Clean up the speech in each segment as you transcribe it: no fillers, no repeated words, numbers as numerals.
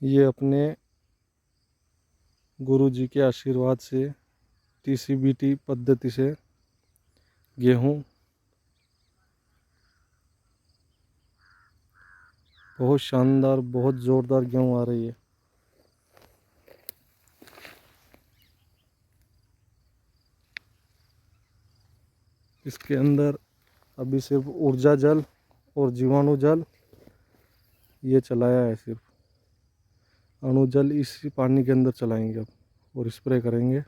ये अपने गुरु जी के आशीर्वाद से टीसीबीटी पद्धति से गेहूँ बहुत शानदार, बहुत ज़ोरदार गेहूँ आ रही है। इसके अंदर अभी सिर्फ ऊर्जा जल और जीवाणु जल ये चलाया है। सिर्फ अणु जल इसी पानी के अंदर चलाएंगे अब और स्प्रे करेंगे।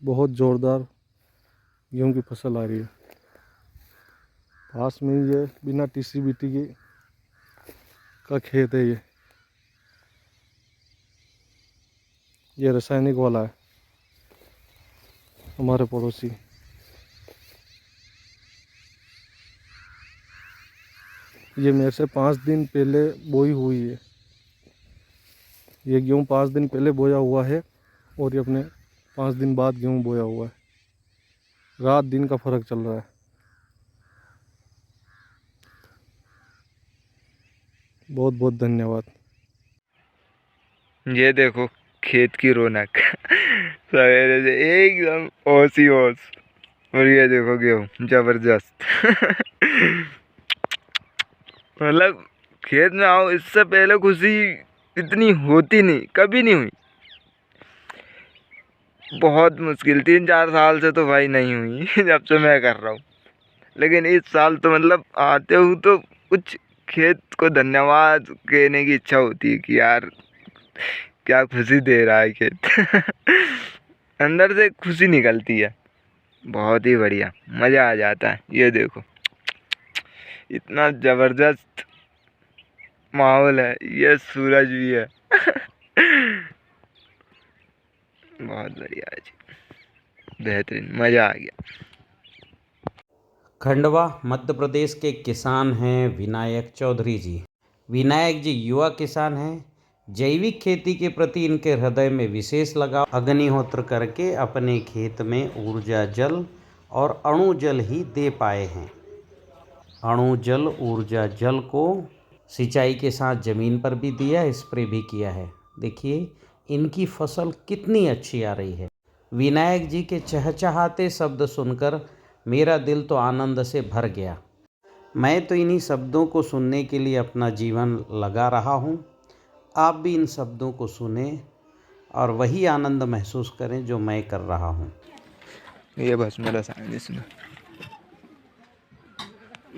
बहुत ज़ोरदार गेहूं की फसल आ रही है। पास में ये बिना टीसीबीटी की का खेत है। ये रासायनिक वाला है हमारे पड़ोसी। ये मेरे से 5 दिन पहले बोई हुई है। ये गेहूँ 5 दिन पहले बोया हुआ है और ये अपने 5 दिन बाद गेहूँ बोया हुआ है। रात दिन का फर्क चल रहा है। बहुत बहुत धन्यवाद। ये देखो खेत की रौनक सवेरे से एकदम ओस ही ओस। और ये देखो गेहूँ जबरदस्त मतलब खेत में आओ, इससे पहले खुशी इतनी होती नहीं, कभी नहीं हुई। बहुत मुश्किल 3-4 साल से तो भाई नहीं हुई जब से मैं कर रहा हूँ। लेकिन इस साल तो मतलब आते हूँ तो कुछ खेत को धन्यवाद कहने की इच्छा होती है कि यार क्या खुशी दे रहा है खेत अंदर से खुशी निकलती है। बहुत ही बढ़िया, मज़ा आ जाता है। ये देखो इतना ज़बरदस्त माहौल है। ये सूरज भी है बहुत बढ़िया है जी, बेहतरीन, मज़ा आ गया। खंडवा मध्य प्रदेश के किसान हैं विनायक चौधरी जी। विनायक जी युवा किसान हैं। जैविक खेती के प्रति इनके हृदय में विशेष लगाव। अग्निहोत्र करके अपने खेत में ऊर्जा जल और अणु जल ही दे पाए हैं। अणु जल ऊर्जा जल को सिंचाई के साथ ज़मीन पर भी दिया, स्प्रे भी किया है। देखिए इनकी फसल कितनी अच्छी आ रही है। विनायक जी के चहचहाते शब्द सुनकर मेरा दिल तो आनंद से भर गया। मैं तो इन्हीं शब्दों को सुनने के लिए अपना जीवन लगा रहा हूँ। आप भी इन शब्दों को सुने और वही आनंद महसूस करें जो मैं कर रहा हूँ। ये बस मेरा साइन इसमें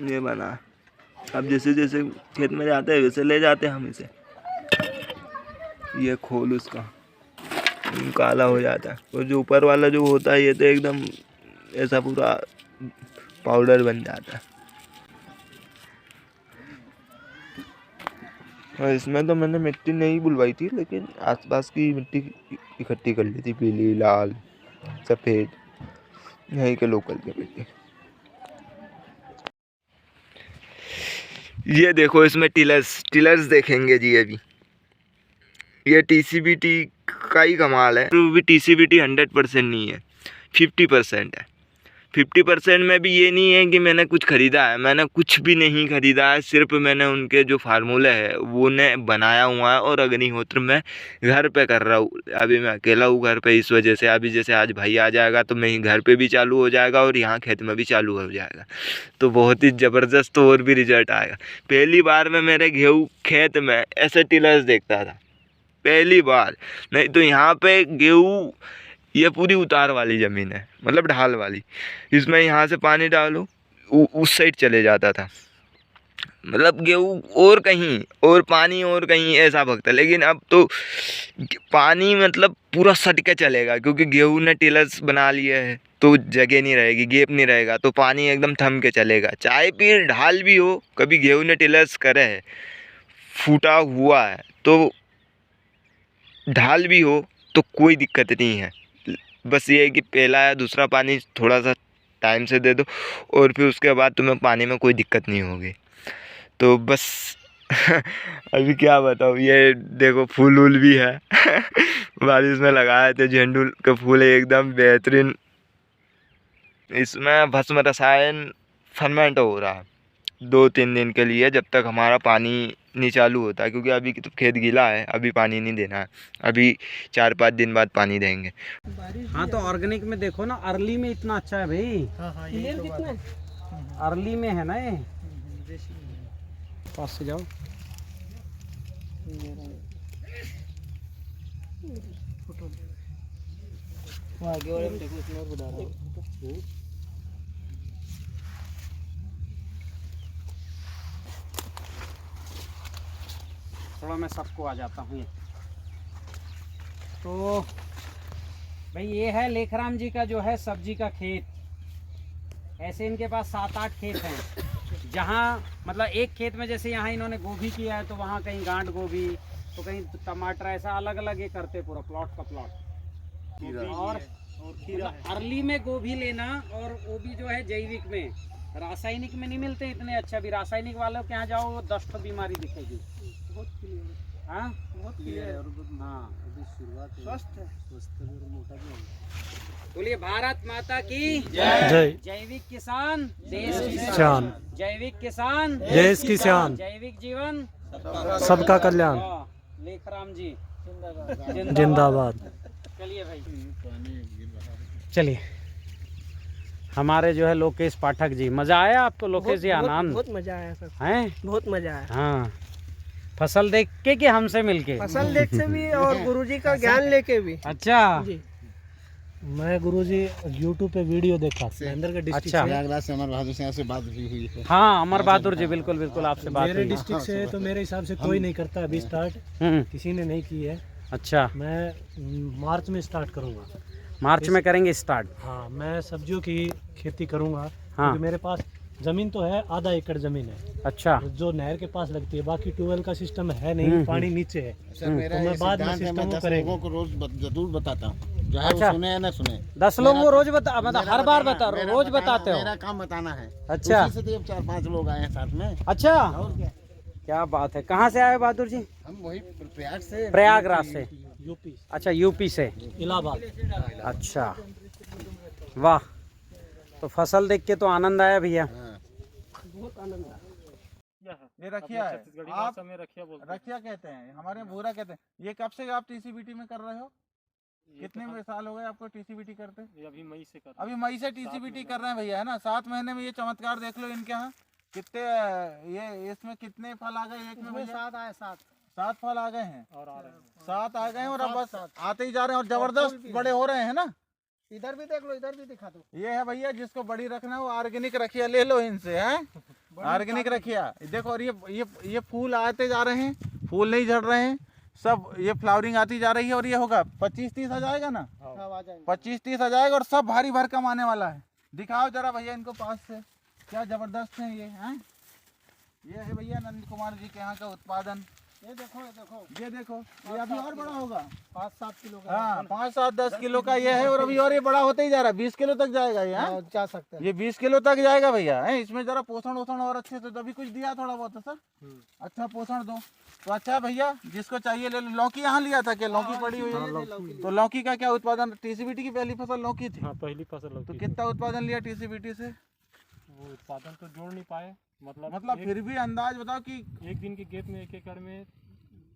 ये बना। अब जैसे जैसे खेत में जाते हैं वैसे ले जाते हैं हम इसे। ये खोल उसका काला हो जाता है और जो ऊपर वाला जो होता है ये तो एकदम ऐसा पूरा पाउडर बन जाता है। और इसमें तो मैंने मिट्टी नहीं बुलवाई थी, लेकिन आसपास की मिट्टी इकट्ठी कर ली थी, पीली, लाल, सफ़ेद, यहीं के लोकल की मिट्टी। ये देखो इसमें टिलर्स देखेंगे जी। अभी ये टीसीबीटी का ही कमाल है। तो भी टीसीबीटी 100% नहीं है, 50% है। 50% में भी ये नहीं है कि मैंने कुछ ख़रीदा है। मैंने कुछ भी नहीं ख़रीदा है, सिर्फ मैंने उनके जो फार्मूले है वो ने बनाया हुआ है और अग्निहोत्र मैं घर पे कर रहा हूँ। अभी मैं अकेला हूँ घर पे, इस वजह से अभी जैसे आज भाई आ जाएगा तो मैं घर पे भी चालू हो जाएगा और यहाँ खेत में भी चालू हो जाएगा। तो बहुत ही ज़बरदस्त और भी रिजल्ट आएगा। पहली बार में मेरे गेहूँ खेत में ऐसे टिलर्स देखता था, पहली बार। नहीं तो यहाँ पे गेहूँ ये पूरी उतार वाली ज़मीन है, मतलब ढाल वाली। इसमें यहाँ से पानी डालो उस साइड चले जाता था, मतलब गेहूँ और कहीं और पानी और कहीं ऐसा भगता। लेकिन अब तो पानी मतलब पूरा सट के चलेगा, क्योंकि गेहूँ ने टिलर्स बना लिए है तो जगह नहीं रहेगी, गैप नहीं रहेगा, तो पानी एकदम थम के चलेगा। चाहे फिर ढाल भी हो, कभी गेहूँ ने टिलर्स करे है, फूटा हुआ है, तो ढाल भी हो तो कोई दिक्कत नहीं है। बस ये है कि पहला या दूसरा पानी थोड़ा सा टाइम से दे दो और फिर उसके बाद तुम्हें पानी में कोई दिक्कत नहीं होगी। तो बस अभी क्या बताऊँ। ये देखो फूल वूल भी है बारिश में लगाए थे, झंडू के फूल है एकदम बेहतरीन। इसमें भस्म रसायन फर्मेंट हो रहा है, 2-3 दिन के लिए, जब तक हमारा पानी नहीं चालू होता है, क्योंकि अभी तो खेत गीला है, अभी पानी नहीं देना है, अभी 4-5 दिन बाद पानी देंगे। हाँ तो ऑर्गेनिक में देखो ना, अर्ली में इतना अच्छा है भाई। क्लियर कितना अर्ली में है ना ये। पास से जाओ। आगे वाले में देखो, इसमें और बढ़ा रहा हूं। थोड़ा मैं सबको आ जाता हूँ। तो भाई ये है लेखराम जी का जो है सब्जी का खेत। ऐसे इनके पास 7-8 खेत हैं, जहाँ मतलब एक खेत में जैसे यहाँ इन्होंने गोभी किया है, तो वहाँ कहीं गांठ गोभी, तो कहीं टमाटर, ऐसा अलग अलग ये करते पूरा प्लॉट का प्लॉट। और खीरा अर्ली में गोभी लेना, और वो भी जो है जैविक में, रासायनिक में नहीं मिलते इतने अच्छा। भी रासायनिक वालों के यहाँ जाओ 10 तो बीमारी दिखेगी। बहुत क्लियर। हाँ बहुत क्लियर। हाँ शुरुआत स्वस्थ है, मोटा भी है। बोलिए भारत माता की जय। जैविक किसान देश की शान। जैविक किसान देश की शान। जैविक जीवन सबका कल्याण। लेखराम जी जिंदाबाद। चलिए भाई, चलिए। हमारे जो है लोकेश पाठक जी, मजा आया आपको लोकेश जी? आनंद? बहुत मजा आया सर, हैं? बहुत मजा आया। हाँ, फसल देख के कि हमसे मिलके? फसल देख से भी और गुरुजी का ज्ञान लेके भी। अच्छा जी, मैं गुरुजी YouTube पे वीडियो देखा, महेंद्र के डिस्ट्रिक्ट अच्छा। प्रयागराज से अमर बहादुर सिंह से बात हुई है। हाँ अमर बहादुर जी, बिल्कुल बिल्कुल आपसे बात मेरे हुई। डिस्ट्रिक्ट से तो मेरे हिसाब से कोई नहीं करता अभी स्टार्ट, किसी ने नहीं की है। अच्छा, मैं मार्च में स्टार्ट करूंगा। मार्च में करेंगे स्टार्ट? हाँ, मैं सब्जियों की खेती करूंगा। हाँ। क्योंकि मेरे पास जमीन तो है, आधा एकड़ जमीन है, अच्छा, जो नहर के पास लगती है। बाकी ट्यूबवेल का सिस्टम है नहीं, पानी नीचे है। तो मैं बाद में सिस्टम को करेंगे। को रोज जरूर बताता हूँ, चाहे अच्छा। वो सुने या न सुने। 10 लोगों को रोज बता, मतलब हर बार बता, मेरा रोज बताना- बताते हो? मेरा काम बताना है। अच्छा। उसी से तो 4-5 लोग आए हैं साथ में। अच्छा, और क्या, क्या बात है। कहाँ से आए बहादुर जी? हम वही प्रयाग से, प्रयागराज से। यूपी, अच्छा, यूपी से। इलाहाबाद। अच्छा, वाह। तो फसल देख के तो आनंद आया भैया। ये रखिया है, आप रखिया कहते हैं, हमारे यहाँ भूरा कहते हैं। ये कब से आप टीसीबीटी में कर रहे हो? कितने साल हो गए आपको टीसीबीटी करते? अभी मई से अभी मई से टीसीबीटी कर रहे हैं भैया, है ना। 7 महीने में ये चमत्कार देख लो इनके यहाँ। कितने ये इसमें कितने फल आ गए? एक में भैया 7 आए, 7 फल आ गए हैं, और आ रहे हैं। 7 आ गए हैं, और अब बस आते ही जा रहे हैं, और जबरदस्त बड़े हो रहे हैं ना। इधर भी देख लो, इधर भी दिखा दो। ये है भैया, जिसको बड़ी रखना है वो ऑर्गेनिक रखिया ले लो इनसे, हैं। ऑर्गेनिक रखिया देखो। और ये फूल आते जा रहे हैं, फूल नहीं झड़ रहे हैं, सब ये फ्लावरिंग आती जा रही है। और ये होगा 25-30 आ जाएगा ना, 25-30 आ जाएगा, और सब भारी भरकम आने वाला है। दिखाओ जरा भैया इनको पास से, क्या जबरदस्त है ये, हैं। ये है भैया नंद कुमार जी के यहाँ का उत्पादन। ये देखो, ये देखो, ये देखो, ये अभी और बड़ा होगा। 5-7 किलो का। हाँ, 5-7-10 किलो का ये है, और अभी और ये बड़ा होते ही जा रहा है। 20 किलो तक जाएगा ये, हैं? जा सकते हैं। ये 20 किलो तक जाएगा भैया, है। इसमें जरा पोषण वोषण और अच्छे से, तो अभी कुछ दिया थोड़ा बहुत है सर, अच्छा पोषण दो तो अच्छा भैया। जिसको चाहिए ले लो। लौकी यहाँ लिया था क्या? लौकी पड़ी हुई है, तो लौकी का क्या उत्पादन? टीसीबीटी की पहली फसल लौकी थी। हाँ, पहली फसल तो होती है। कितना उत्पादन लिया टीसीबीटी से? वो उत्पादन तो जोड़ नहीं पाए, मतलब फिर भी अंदाज बताओ कि एक दिन के गेप में 1 एकड़ में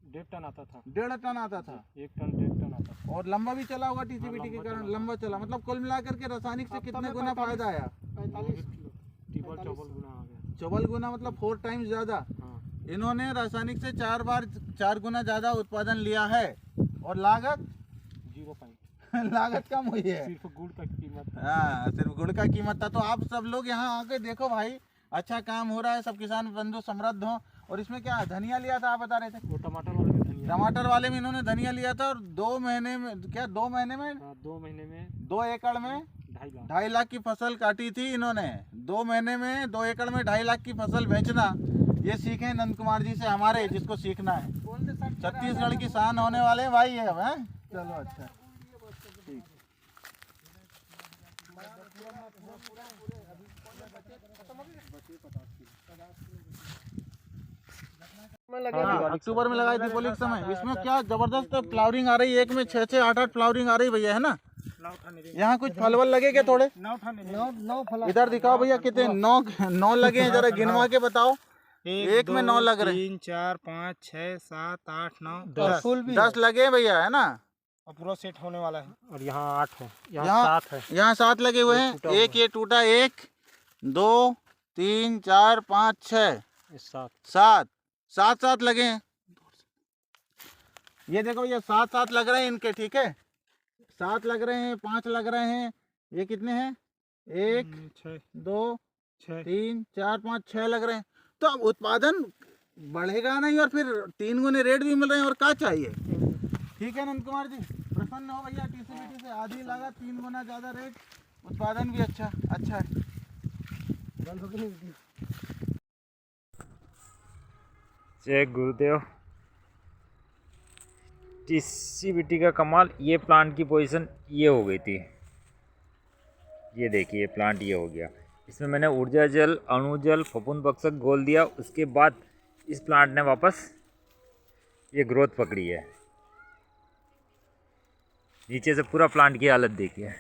1.5 टन आता था। 1.5 टन आता था, 1 टन 1.5 टन आता था। और लंबा भी चला होगा टीसीबीटी के कारण, लंबा चला। मतलब कुल मिलाकर के रासायनिक से कितने गुना फायदा आया? 45 किलो। टिबल चौबल गुना आ गया। चौबल गुना, मतलब 4 टाइम्स ज्यादा। हाँ, इन्होंने रासायनिक से 4 गुना ज्यादा उत्पादन लिया है, और लागत 0 पॉइंट। लागत कम हुई है। सिर्फ गुड़ का कीमत था। हाँ, सिर्फ गुड़ का कीमत था। तो आप सब लोग यहाँ आके देखो भाई, अच्छा काम हो रहा है, सब किसान बंधु समृद्ध हो। और इसमें क्या धनिया लिया था, आप बता रहे थे? वो टमाटर वाले में धनिया। टमाटर वाले में इन्होंने धनिया लिया था, और 2 महीने में, क्या 2 महीने में, हाँ, 2 महीने में 2 एकड़ में 2.5 लाख। 2.5 लाख की फसल काटी थी इन्होंने। 2 महीने में 2 एकड़ में 2.5 लाख की फसल बेचना, ये सीखे नंद कुमार जी से हमारे, जिसको सीखना है। छत्तीसगढ़ की शान होने वाले हैं भाई ये अब, हैं। चलो अच्छा, ठीक। हाँ, अक्टूबर में लगाई थी, दीपावली के समय। इसमें क्या जबरदस्त फ्लावरिंग आ रही है, एक में 6-6, 8-8 फ्लावरिंग आ रही भैया, है ना। नौ उठाने देंगे। यहाँ कुछ फल वल लगे क्या थोड़े? नौ उठाने देंगे। नौ फला इधर दिखाओ भैया कितने, 9 लगे हैं, जरा गिनवा के बताओ। एक में 9 लग रहे हैं। 3 4 5 6 7 8 9 10 फूल भी 10 लगे हैं भैया, है ना? और पूरा सेट होने वाला है। और यहाँ 8 है, यहाँ- यहाँ 7 है। यहाँ 7 लगे हुए हैं। टूटा एक ये टूटा, 1 2 3 4 5 6 7 7 लगे हैं। ये देखो भैया 7 लग रहे हैं इनके, ठीक है? 7 लग रहे हैं, 5 लग रहे हैं। ये कितने हैं? 1 6 2 6 3 4 5 6 लग रहे हैं। तो अब उत्पादन बढ़ेगा नहीं और फिर 3 गुने रेट भी मिल रहे हैं, और क्या चाहिए? ठीक है नंद कुमार जी, प्रसन्न हो भैया। टीसीबीटी से आधी लागत, 3 गुना ज़्यादा रेट, उत्पादन भी अच्छा है। बंद हो गई नहीं वीडियो। जय गुरुदेव। टीसीबीटी का कमाल, ये प्लांट की पोजीशन ये हो गई थी। ये देखिए प्लांट ये हो गया। इसमें मैंने ऊर्जा जल, अणु जल, फफूंद भक्षक घोल दिया। उसके बाद इस प्लांट ने वापस ये ग्रोथ पकड़ी है। नीचे से पूरा प्लांट की हालत देखिए।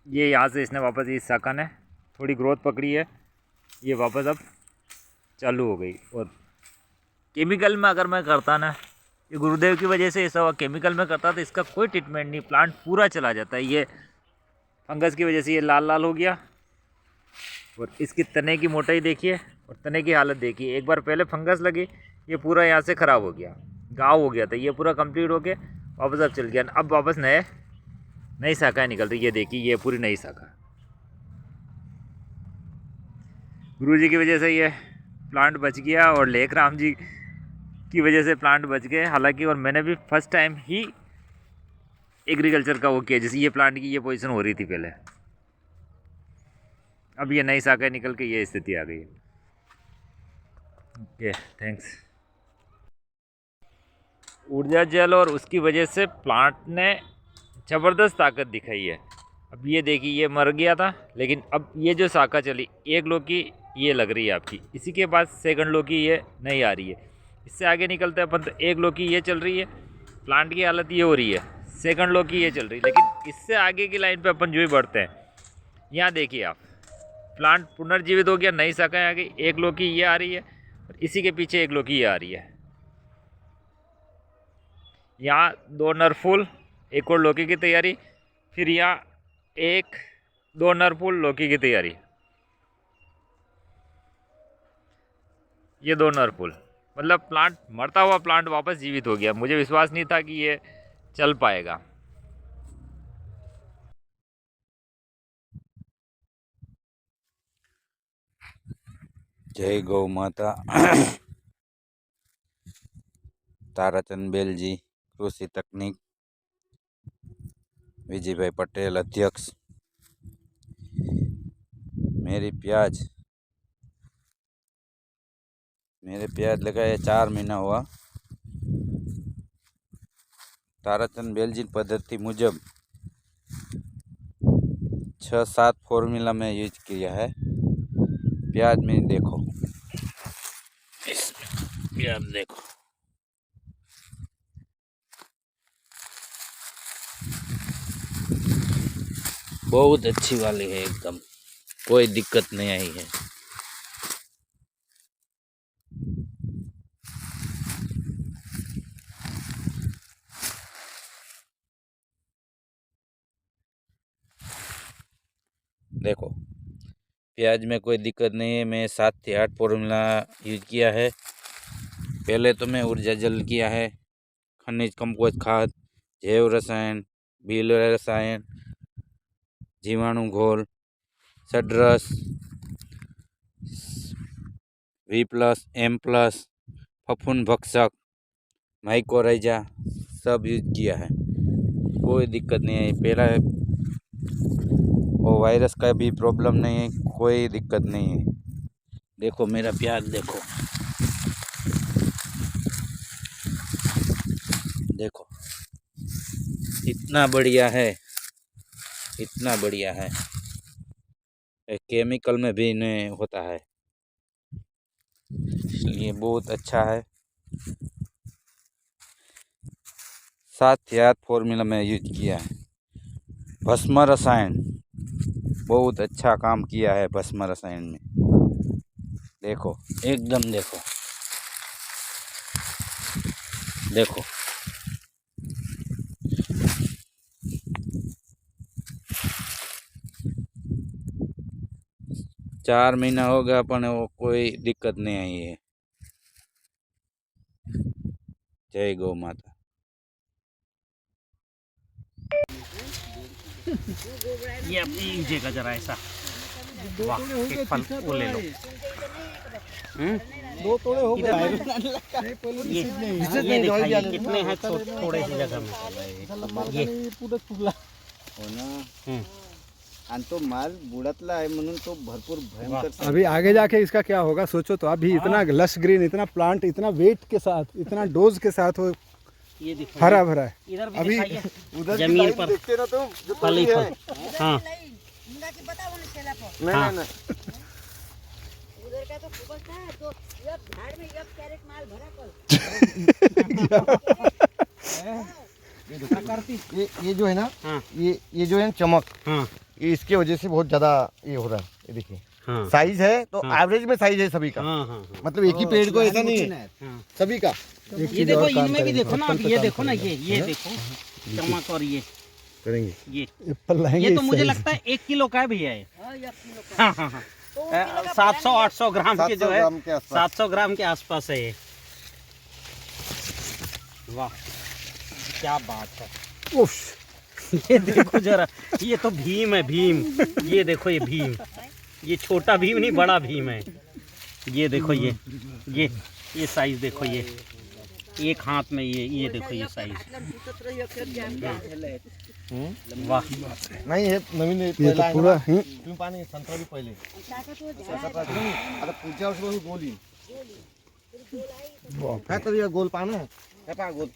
ये यहाँ से इसने वापस, इस शाखा ने थोड़ी ग्रोथ पकड़ी है, ये वापस अब चालू हो गई। और केमिकल में अगर मैं करता ना, ये गुरुदेव की वजह से ऐसा हुआ, केमिकल में करता तो इसका कोई ट्रीटमेंट नहीं, प्लांट पूरा चला जाता है। ये फंगस की वजह से ये लाल लाल हो गया। और इसकी तने की मोटाई देखिए और तने की हालत देखिए। एक बार पहले फंगस लगी, ये पूरा यहाँ से ख़राब हो गया, घाव हो गया था। ये पूरा कंप्लीट हो के वापस अब चल गया। अब वापस नई शाखाएँ निकल रही। ये देखिए ये पूरी नई शाखा। गुरुजी की वजह से ये प्लांट बच गया और लेख राम जी की वजह से प्लांट बच गए। हालांकि और मैंने भी फर्स्ट टाइम ही एग्रीकल्चर का वो किया, जैसे ये प्लांट की ये पोजीशन हो रही थी पहले। अब ये नई शाखाएँ निकल के ये स्थिति आ गई है। Okay, thanks. ऊर्जा जल और उसकी वजह से प्लांट ने ज़बरदस्त ताकत दिखाई है। अब ये देखिए ये मर गया था, लेकिन अब ये जो शाखा चली, एक लौकी ये लग रही है आपकी, इसी के बाद सेकंड लौकी ये नहीं आ रही है। इससे आगे निकलते हैं अपन तो एक लौकी ये चल रही है, प्लांट की हालत ये हो रही है, सेकंड लौकी ये चल रही है। लेकिन इससे आगे की लाइन पे अपन जो ही बढ़ते हैं, यहाँ देखिए आप, प्लांट पुनर्जीवित हो गया, नई शाखाएँ आ गई। एक लौकी ये आ रही है और इसी के पीछे एक लौकी ये आ रही है। यहाँ 2 नर फूल, एक और लौकी की तैयारी, फिर यहाँ 1-2 नर फूल, लौकी की तैयारी। ये 2 नर फूल, मतलब प्लांट, मरता हुआ प्लांट वापस जीवित हो गया। मुझे विश्वास नहीं था कि ये चल पाएगा। जय गौ माता। ताराचंद बेलजी, कृषि तकनीक, विजय भाई पटेल अध्यक्ष। मेरे प्याज लगाए 4 महीना हुआ। ताराचंद बेलजी पद्धति मुजब 6-7 फॉर्मूला में यूज किया है। प्याज में देखो, प्याज देखो, बहुत अच्छी वाली है, एकदम कोई दिक्कत नहीं आई है। देखो प्याज में कोई दिक्कत नहीं है। मैं 7 से 8 फॉर्मूला यूज किया है। पहले तो मैं ऊर्जा जल किया है, खनिज कंपोस्ट खाद, जैव रसायन, बील रसायन, जीवाणु घोल, सड्रस, V+, M+, फफूंद भक्षक, माइकोराइजा सब यूज किया है, कोई दिक्कत नहीं है। पहला और वायरस का भी प्रॉब्लम नहीं है, कोई दिक्कत नहीं है। देखो मेरा प्याज देखो, देखो इतना बढ़िया है, इतना बढ़िया है। केमिकल में भी नहीं होता है, इसलिए बहुत अच्छा है। 7 से 8 फॉर्मूला में यूज किया है। भस्म रसायन बहुत अच्छा काम किया है भस्म रसायन में। देखो एकदम देखो देखो चार महीना हो गया अपन वो कोई दिक्कत नहीं आई है। जय गौ माता। ये अपनी लीजिएगा जरा ऐसा। वाह, एक फल वो ले लो। दो तोड़े हो गए ये दिखाइए कितने हैं थोड़े सी जगह में। ये पूरा चुगला हो ना। आणि तो माल बुडतला आहे म्हणून तो भरपूर भयंकर। अभी आगे जाके इसका क्या होगा सोचो तो। अभी इतना लश ग्रीन, इतना प्लांट, इतना वेट के साथ, इतना डोज के साथ वो ये दिखाइए, हरा भरा है। इधर भी अभी दिखाइए जमीन पर देखते ना तुम जो फल ही फल। हाँ नहीं नहीं उधर का तो खूब अच्छा है, तो एक झाड़ में एक कैरेट माल भरा कल। ये जो है ना, हाँ। ये जो है ना चमक, हाँ ये इसके वजह से बहुत ज्यादा ये हो रहा है। ये देखिए हाँ साइज है तो हाँ। एवरेज में साइज है सभी का। हाँ हाँ मतलब एक ही पेड़ को ऐसा नहीं है, हाँ। सभी का। ये देखो इनमें भी देखो ना, आप ये देखो ना, ये देखो चमक। और ये करेंगे ये एप्पल लाएंगे ये तो इस मुझे size लगता है 1 किलो का है भैया ये। हाँ, 1 किलो का। हाँ हाँ हाँ 700-800 ग्राम के जो है 700 ग्राम के आसपास। 700 ग्राम के आसपास है ये। वाह क्या बात है। उफ। ये देखो जरा, ये तो भीम है, भीम। ये देखो ये भीम, ये छोटा भीम नहीं बड़ा भीम है। ये देखो ये साइज देखो, ये एक हाथ में ये देखो ये साइज। वाह नाही हे नवीन ये पहिला तो आहे पूरा ना, ही तुम्ही पाणी संत्रा भी पहिले आता पुढच्या वर्षी गोल येईल। काय तर या गोल पान है पहा गोल।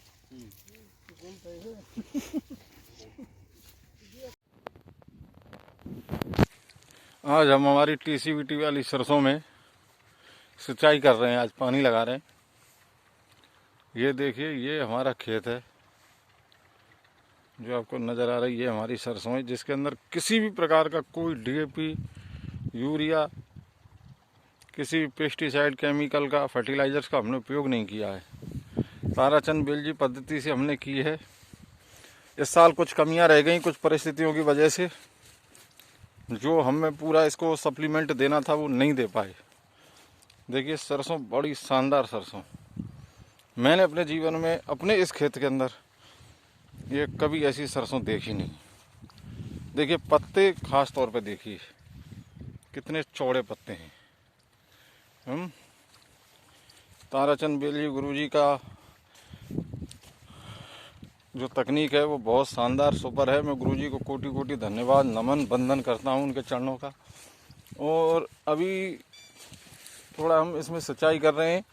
आज हम हमारी टीसीबीटी वाली सरसों में सिंचाई कर रहे हैं। आज पानी लगा रहे हैं। ये देखिए ये हमारा खेत है जो आपको नज़र आ रहा है। ये हमारी सरसों है जिसके अंदर किसी भी प्रकार का कोई डीएपी, यूरिया, किसी भी पेस्टिसाइड, केमिकल का, फर्टिलाइजर्स का हमने उपयोग नहीं किया है। ताराचंद बेलजी पद्धति से हमने की है। इस साल कुछ कमियां रह गई कुछ परिस्थितियों की वजह से, जो हमें पूरा इसको सप्लीमेंट देना था वो नहीं दे पाए। देखिए सरसों बड़ी शानदार सरसों, मैंने अपने जीवन में अपने इस खेत के अंदर ये कभी ऐसी सरसों देखी नहीं। देखिए पत्ते खास तौर पे देखिए कितने चौड़े पत्ते हैं। ताराचंद बेलजी गुरुजी का जो तकनीक है वो बहुत शानदार सुपर है। मैं गुरुजी को कोटि कोटि धन्यवाद, नमन, वंदन करता हूँ उनके चरणों का। और अभी थोड़ा हम इसमें सिंचाई कर रहे हैं।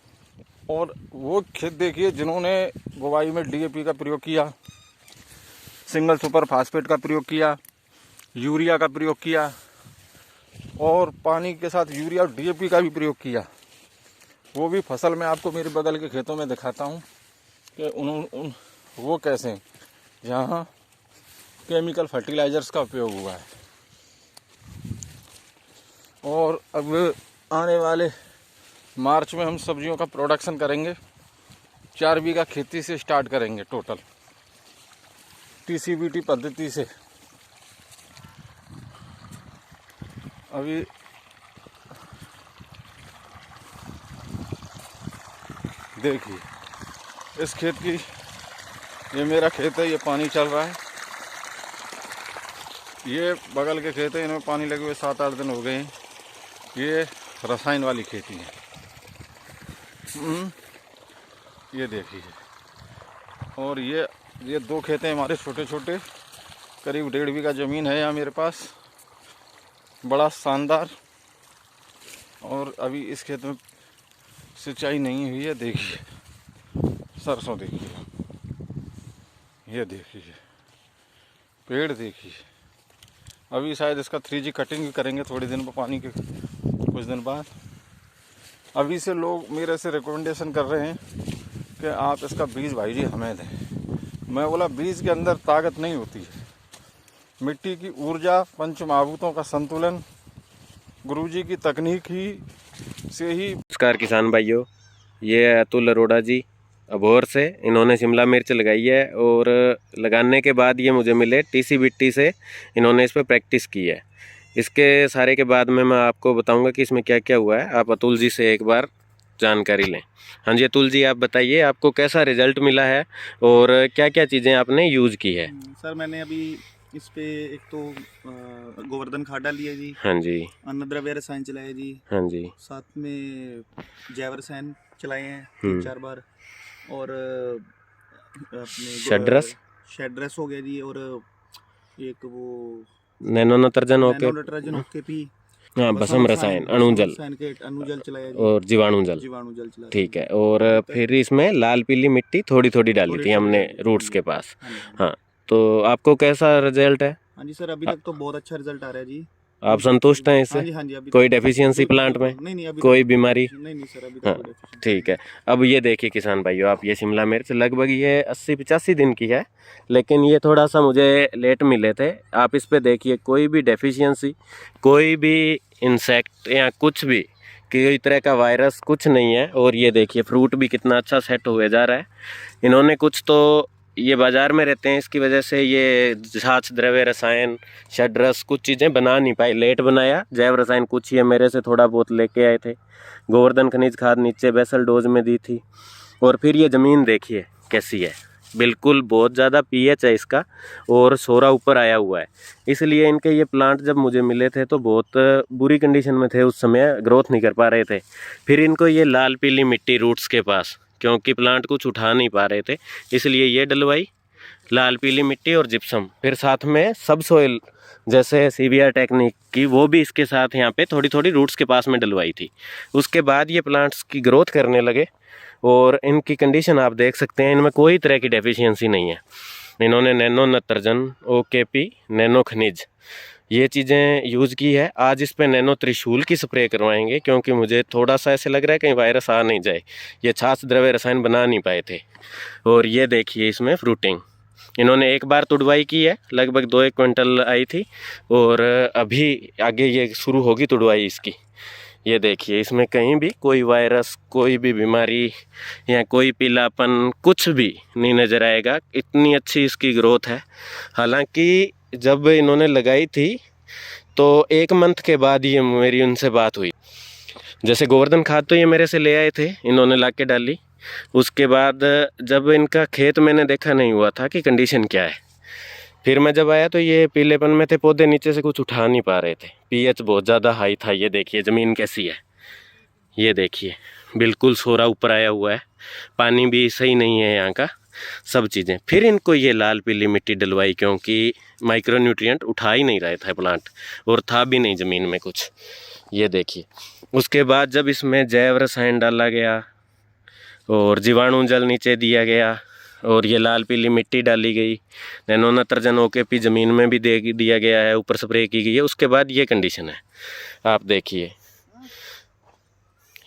और वो खेत देखिए जिन्होंने बुवाई में डीएपी का प्रयोग किया, सिंगल सुपर फास्फेट का प्रयोग किया, यूरिया का प्रयोग किया और पानी के साथ यूरिया और डीएपी का भी प्रयोग किया। वो भी फसल में आपको मेरे बगल के खेतों में दिखाता हूँ कि वो कैसे जहाँ केमिकल फर्टिलाइजर्स का उपयोग हुआ है। और अब आने वाले मार्च में हम सब्जियों का प्रोडक्शन करेंगे। 4 बीघा खेती से स्टार्ट करेंगे टोटल टीसीबीटी पद्धति से। अभी देखिए इस खेत की, ये मेरा खेत है, ये पानी चल रहा है। ये बगल के खेत है, इनमें पानी लगे हुए 7-8 दिन हो गए हैं। ये रसायन वाली खेती है। ये देखिए, और ये 2 खेत हैं हमारे छोटे छोटे, करीब 1.5 बीघा ज़मीन है यहाँ मेरे पास, बड़ा शानदार। और अभी इस खेत में सिंचाई नहीं हुई है। देखिए सरसों, देखिए ये देखिए पेड़, देखिए अभी शायद इसका 3G कटिंग भी करेंगे थोड़े दिन पर, पानी के कुछ दिन बाद। अभी से लोग मेरे से रिकमेंडेशन कर रहे हैं कि आप इसका बीज भाई जी हमें दें, मैं बोला बीज के अंदर ताकत नहीं होती है, मिट्टी की ऊर्जा, पंच महाभूतों का संतुलन गुरुजी की तकनीक ही से ही। नमस्कार किसान भाइयों, ये है अतुल अरोड़ा जी अबोहर से। इन्होंने शिमला मिर्च लगाई है और लगाने के बाद ये मुझे मिले TCBT से। इन्होंने इस पर प्रैक्टिस की है। इसके सारे के बाद में मैं आपको बताऊंगा कि इसमें क्या क्या हुआ है। आप अतुल जी से एक बार जानकारी लें। हाँ जी अतुल जी, आप बताइए आपको कैसा रिजल्ट मिला है और क्या क्या चीज़ें आपने यूज़ की है। सर मैंने अभी इस पे एक तो गोवर्धन खाद डाली है जी। हाँ जी। अन्न द्रव्य रसायन चलाए जी। हाँ जी। साथ में जैव रसायन चलाए हैं 3-4 बार। और अपने शेड्रेस हो गया जी। और एक वो नैनो नत्रजन ओके पी, हाँ भस्म रसायन अणुजल चलाया जी। और जीवाणु जल चलाया। ठीक है। और फिर इसमें लाल पीली मिट्टी थोड़ी थोड़ी डाली थी हमने रूट्स के पास। हाँ, तो आपको कैसा रिजल्ट है? हाँ जी सर, अभी तक तो बहुत अच्छा रिजल्ट आ रहा है जी। आप संतुष्ट हैं इससे? हाँ जी, अभी कोई डेफिशिएंसी प्लांट में? नहीं, अभी कोई बीमारी? नहीं सर, अभी हाँ ठीक है। अब ये देखिए किसान भाइयों, आप ये शिमला मिर्च लगभग ये 80-85 दिन की है, लेकिन ये थोड़ा सा मुझे लेट मिले थे। आप इस पे देखिए, कोई भी डेफिशिएंसी, कोई भी इंसेक्ट या कुछ भी कोई तरह का वायरस कुछ नहीं है। और ये देखिए फ्रूट भी कितना अच्छा सेट हुए जा रहा है। इन्होंने कुछ तो ये बाज़ार में रहते हैं, इसकी वजह से ये छाछ द्रव्य रसायन षड्रस कुछ चीज़ें बना नहीं पाए, लेट बनाया। जैव रसायन कुछ ये मेरे से थोड़ा बहुत लेके आए थे। गोवर्धन खनिज खाद नीचे बेसल डोज में दी थी। और फिर ये ज़मीन देखिए कैसी है, बिल्कुल बहुत ज़्यादा pH है इसका और सोरा ऊपर आया हुआ है। इसलिए इनके ये प्लांट जब मुझे मिले थे तो बहुत बुरी कंडीशन में थे, उस समय ग्रोथ नहीं कर पा रहे थे। फिर इनको ये लाल पीली मिट्टी रूट्स के पास, क्योंकि प्लांट कुछ उठा नहीं पा रहे थे, इसलिए ये डलवाई लाल पीली मिट्टी और जिप्सम। फिर साथ में सब सोइल जैसे CBR टेक्निक की, वो भी इसके साथ यहाँ पे थोड़ी थोड़ी रूट्स के पास में डलवाई थी। उसके बाद ये प्लांट्स की ग्रोथ करने लगे और इनकी कंडीशन आप देख सकते हैं, इनमें कोई तरह की डेफिशिएंसी नहीं है। इन्होंने नैनो नत्रजन, OKP, नैनो खनिज ये चीज़ें यूज़ की है। आज इस पे नैनो त्रिशूल की स्प्रे करवाएंगे, क्योंकि मुझे थोड़ा सा ऐसे लग रहा है कहीं वायरस आ नहीं जाए। ये छाछ द्रव्य रसायन बना नहीं पाए थे। और ये देखिए इसमें फ्रूटिंग इन्होंने एक बार तुड़वाई की है, लगभग 2-1 क्विंटल आई थी। और अभी आगे ये शुरू होगी तुड़वाई इसकी। ये देखिए इसमें कहीं भी कोई वायरस, कोई भी बीमारी या कोई पीलापन कुछ भी नहीं नज़र आएगा। इतनी अच्छी इसकी ग्रोथ है। हालांकि जब इन्होंने लगाई थी तो 1 मंथ के बाद ये मेरी उनसे बात हुई। जैसे गोवर्धन खाद तो ये मेरे से ले आए थे, इन्होंने ला के डाली। उसके बाद जब इनका खेत मैंने देखा, नहीं हुआ था कि कंडीशन क्या है। फिर मैं जब आया तो ये पीलेपन में थे, पौधे नीचे से कुछ उठा नहीं पा रहे थे, pH बहुत ज़्यादा हाई था। ये देखिए ज़मीन कैसी है, ये देखिए बिल्कुल सोरा ऊपर आया हुआ है, पानी भी सही नहीं है यहाँ का, सब चीज़ें। फिर इनको ये लाल पीली मिट्टी डलवाई, क्योंकि माइक्रो न्यूट्रिएंट उठा ही नहीं रहा था प्लांट, और था भी नहीं ज़मीन में कुछ। ये देखिए उसके बाद जब इसमें जैव रसायन डाला गया और जीवाणु जल नीचे दिया गया और ये लाल पीली मिट्टी डाली गई, नैनो नत्रजन OKP ज़मीन में भी दे दिया गया है, ऊपर स्प्रे की गई है, उसके बाद ये कंडीशन है। आप देखिए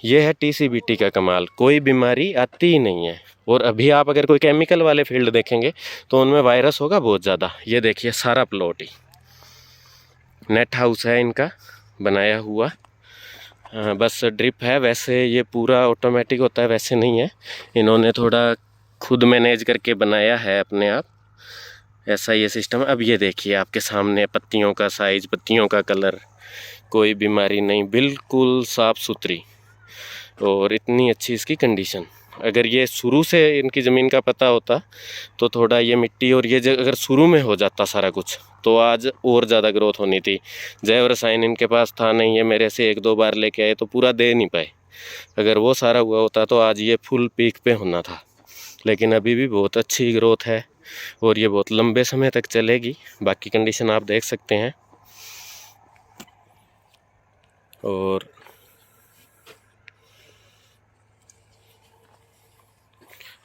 ये है TCBT का कमाल, कोई बीमारी आती ही नहीं है। और अभी आप अगर कोई केमिकल वाले फील्ड देखेंगे तो उनमें वायरस होगा बहुत ज़्यादा। ये देखिए सारा प्लॉट ही नेट हाउस है इनका बनाया हुआ, बस ड्रिप है। वैसे ये पूरा ऑटोमेटिक होता है, वैसे नहीं है, इन्होंने थोड़ा खुद मैनेज करके बनाया है अपने आप, ऐसा ये सिस्टम। अब ये देखिए आपके सामने पत्तियों का साइज, पत्तियों का कलर, कोई बीमारी नहीं, बिल्कुल साफ़ सुथरी और इतनी अच्छी इसकी कंडीशन। अगर ये शुरू से इनकी ज़मीन का पता होता तो थोड़ा ये मिट्टी और ये अगर शुरू में हो जाता सारा कुछ तो आज और ज़्यादा ग्रोथ होनी थी। जैव रसायन इनके पास था नहीं, ये मेरे से 1-2 बार लेके आए तो पूरा दे नहीं पाए। अगर वो सारा हुआ होता तो आज ये फुल पीक पे होना था। लेकिन अभी भी बहुत अच्छी ग्रोथ है और ये बहुत लंबे समय तक चलेगी। बाकी कंडीशन आप देख सकते हैं। और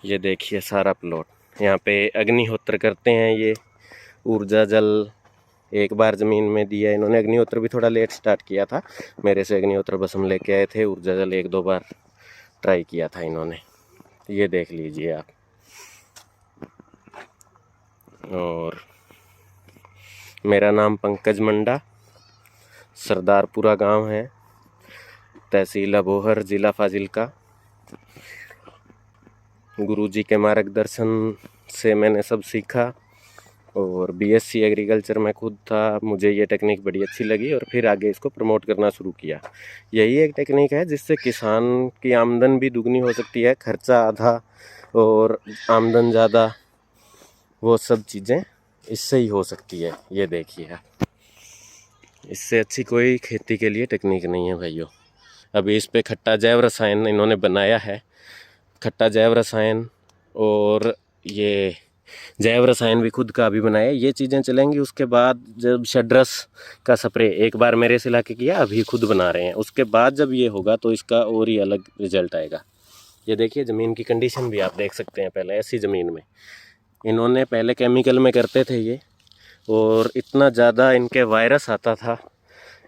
ये देखिए सारा प्लॉट, यहाँ पे अग्निहोत्र करते हैं। ये ऊर्जा जल एक बार ज़मीन में दिया इन्होंने। अग्निहोत्र भी थोड़ा लेट स्टार्ट किया था, मेरे से अग्निहोत्र बस हम लेके आए थे। ऊर्जा जल 1-2 बार ट्राई किया था इन्होंने। ये देख लीजिए आप, और मेरा नाम पंकज मंडा, सरदारपुरा गांव है, तहसील अबोहर, ज़िला फाजिल्का। गुरुजी के मार्गदर्शन से मैंने सब सीखा और बीएससी एग्रीकल्चर में खुद था। मुझे ये टेक्निक बड़ी अच्छी लगी और फिर आगे इसको प्रमोट करना शुरू किया। यही एक टेक्निक है जिससे किसान की आमदन भी दुगनी हो सकती है, खर्चा आधा और आमदन ज़्यादा, वो सब चीज़ें इससे ही हो सकती है। ये देखिए आप, इससे अच्छी कोई खेती के लिए टेक्निक नहीं है भाइयों। अभी इस पे खट्टा जैव रसायन इन्होंने बनाया है, खट्टा जैव रसायन, और ये जैव रसायन भी खुद का अभी बनाया। ये चीज़ें चलेंगी। उसके बाद जब षड्रस का स्प्रे एक बार मेरे से लाके किया, अभी खुद बना रहे हैं। उसके बाद जब ये होगा तो इसका और ही अलग रिजल्ट आएगा। ये देखिए ज़मीन की कंडीशन भी आप देख सकते हैं। पहले ऐसी ज़मीन में इन्होंने, पहले केमिकल में करते थे ये, और इतना ज़्यादा इनके वायरस आता था,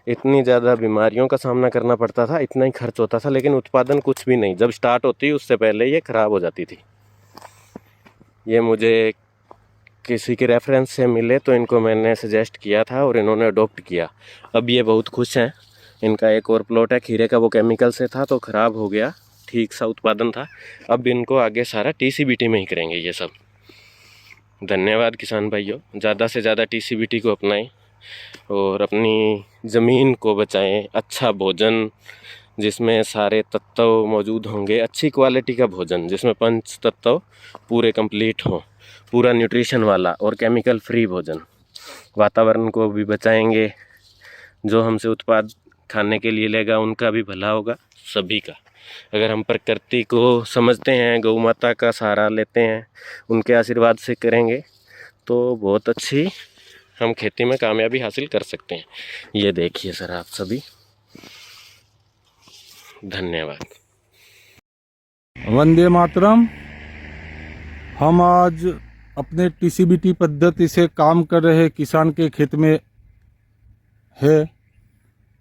इतनी ज़्यादा बीमारियों का सामना करना पड़ता था, इतना ही खर्च होता था, लेकिन उत्पादन कुछ भी नहीं। जब स्टार्ट होती उससे पहले ये ख़राब हो जाती थी। ये मुझे किसी के रेफरेंस से मिले तो इनको मैंने सजेस्ट किया था और इन्होंने अडोप्ट किया। अब ये बहुत खुश हैं। इनका एक और प्लॉट है खीरे का, वो केमिकल से था तो ख़राब हो गया, ठीक सा उत्पादन था। अब इनको आगे सारा टीसीबीटी में ही करेंगे ये सब। धन्यवाद किसान भाइयों, ज़्यादा से ज़्यादा टीसीबीटी को अपनाएं और अपनी ज़मीन को बचाएं। अच्छा भोजन जिसमें सारे तत्व मौजूद होंगे, अच्छी क्वालिटी का भोजन जिसमें 5 तत्व पूरे कंप्लीट हों, पूरा न्यूट्रिशन वाला और केमिकल फ्री भोजन। वातावरण को भी बचाएंगे, जो हमसे उत्पाद खाने के लिए लेगा उनका भी भला होगा, सभी का। अगर हम प्रकृति को समझते हैं, गौ माता का सहारा लेते हैं, उनके आशीर्वाद से करेंगे तो बहुत अच्छी हम खेती में कामयाबी हासिल कर सकते हैं। ये देखिए सर आप सभी, धन्यवाद। वंदे मातरम। हम आज अपने टीसीबीटी पद्धति से काम कर रहे किसान के खेत में है,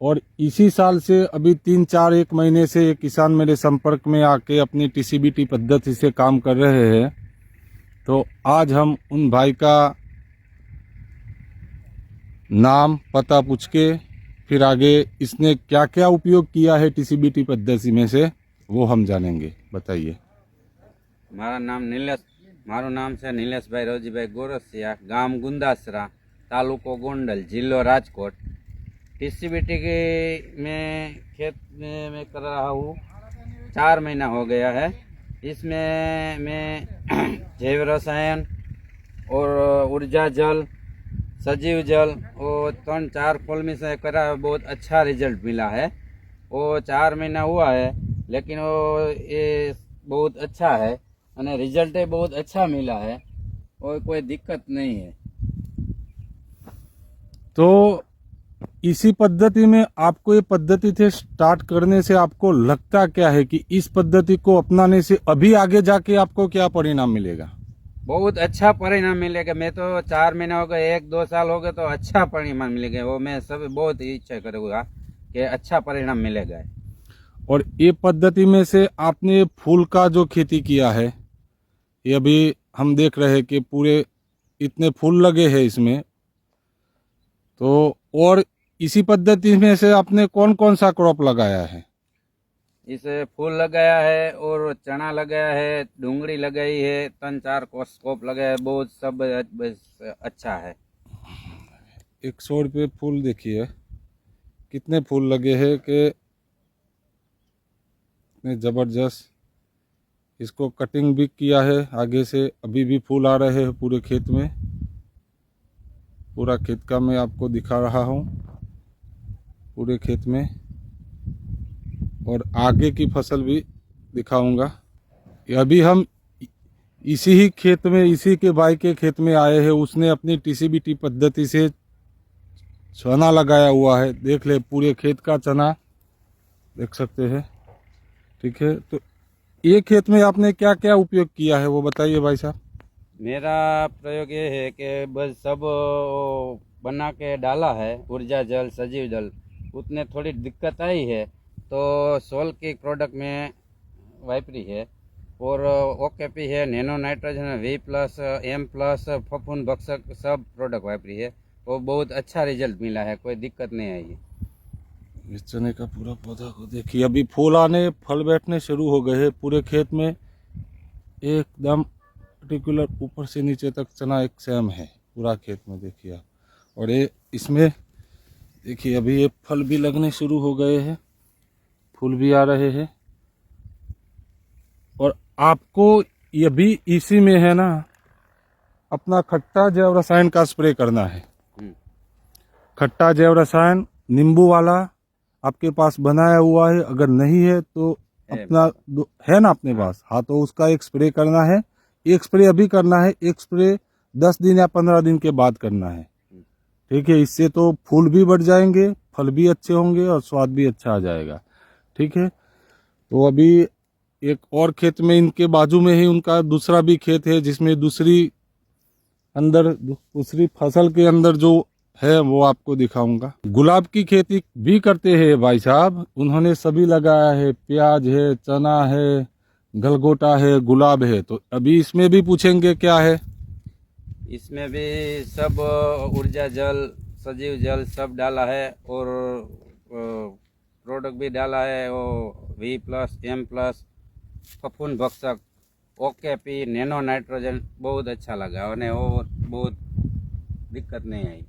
और इसी साल से अभी 1 महीने से ये किसान मेरे संपर्क में आके अपनी टीसीबीटी पद्धति से काम कर रहे हैं। तो आज हम उन भाई का नाम पता पूछ के फिर आगे इसने क्या क्या उपयोग किया है टीसीबीटी पद्धति में से वो हम जानेंगे। बताइए। मारा नाम છે નિલેશભાઈ રોજીભાઈ ગોરસિયા, ગામ ગુંદાસરા, તાલુકો ગોંડલ, जिलो राजकोट। टीसीबीटी में खेत में मैं कर रहा हूँ 4 महीना हो गया है। इसमें मैं जैव रसायन और ऊर्जा जल, सजीव जल और 3-4 फॉर्म से करा, बहुत अच्छा रिजल्ट मिला है। वो 4 महीना हुआ है लेकिन वो ये बहुत अच्छा है और रिजल्ट बहुत अच्छा मिला है और कोई दिक्कत नहीं है। तो इसी पद्धति में आपको ये पद्धति से स्टार्ट करने से आपको लगता क्या है कि इस पद्धति को अपनाने से अभी आगे जाके आपको क्या परिणाम मिलेगा? बहुत अच्छा परिणाम मिलेगा। मैं तो 4 महीना हो गए, 1-2 साल हो गए तो अच्छा परिणाम मिलेगा। वो मैं सब बहुत इच्छा करूँगा कि अच्छा परिणाम मिलेगा। और ये पद्धति में से आपने फूल का जो खेती किया है, ये अभी हम देख रहे हैं कि पूरे इतने फूल लगे हैं इसमें, तो और इसी पद्धति में से आपने कौन कौन सा क्रॉप लगाया है? इसे फूल लगाया है और चना लगाया है, डूंगरी लगाई है, 3-4 स्कोप लगाया है, बहुत सब अच्छा है। 100 रुपये फूल देखिए कितने फूल लगे हैं कि इतने ज़बरदस्त। इसको कटिंग भी किया है आगे से, अभी भी फूल आ रहे हैं पूरे खेत में। पूरा खेत का मैं आपको दिखा रहा हूँ, पूरे खेत में, और आगे की फसल भी दिखाऊंगा। अभी हम इसी ही खेत में, इसी के भाई के खेत में आए हैं। उसने अपनी टीसीबीटी पद्धति से चना लगाया हुआ है। देख ले पूरे खेत का चना देख सकते हैं। ठीक है, तो ये खेत में आपने क्या क्या उपयोग किया है वो बताइए भाई साहब। मेरा प्रयोग ये है कि बस सब बना के डाला है, ऊर्जा जल, सजीव जल। उतने थोड़ी दिक्कत आई है तो सोल की प्रोडक्ट में वापरी है और ओकेपी है, नैनो नाइट्रोजन है, V+, M+, फफूंद भक्षक सब प्रोडक्ट वापरी है और बहुत अच्छा रिजल्ट मिला है, कोई दिक्कत नहीं आई है। इस चने का पूरा पौधा को देखिए, अभी फूल आने फल बैठने शुरू हो गए हैं पूरे खेत में, एकदम पर्टिकुलर ऊपर से नीचे तक चना एक सेम है पूरा खेत में देखिए आप। और ये इसमें देखिए अभी ये फल भी लगने शुरू हो गए हैं, फूल भी आ रहे हैं। और आपको ये भी इसी में है ना अपना खट्टा जैव रसायन का स्प्रे करना है। खट्टा जैव रसायन नींबू वाला आपके पास बनाया हुआ है, अगर नहीं है तो अपना है ना अपने पास, हाँ तो उसका एक स्प्रे करना है। एक स्प्रे अभी करना है, एक स्प्रे 10 दिन या 15 दिन के बाद करना है, ठीक है। इससे तो फूल भी बढ़ जाएंगे, फल भी अच्छे होंगे और स्वाद भी अच्छा आ जाएगा, ठीक है। तो अभी एक और खेत में इनके बाजू में ही उनका दूसरा भी खेत है, जिसमें दूसरी फसल के अंदर जो है वो आपको दिखाऊंगा। गुलाब की खेती भी करते हैं भाई साहब, उन्होंने सभी लगाया है, प्याज है, चना है, गलगोटा है, गुलाब है। तो अभी इसमें भी पूछेंगे क्या है। इसमें भी सब ऊर्जा जल, सजीव जल सब डाला है और प्रोडक्ट भी डाला है, वो V+, M+, फफूंद भक्षक, ओकेपी, नैनो नाइट्रोजन बहुत अच्छा लगा और बहुत दिक्कत नहीं आई।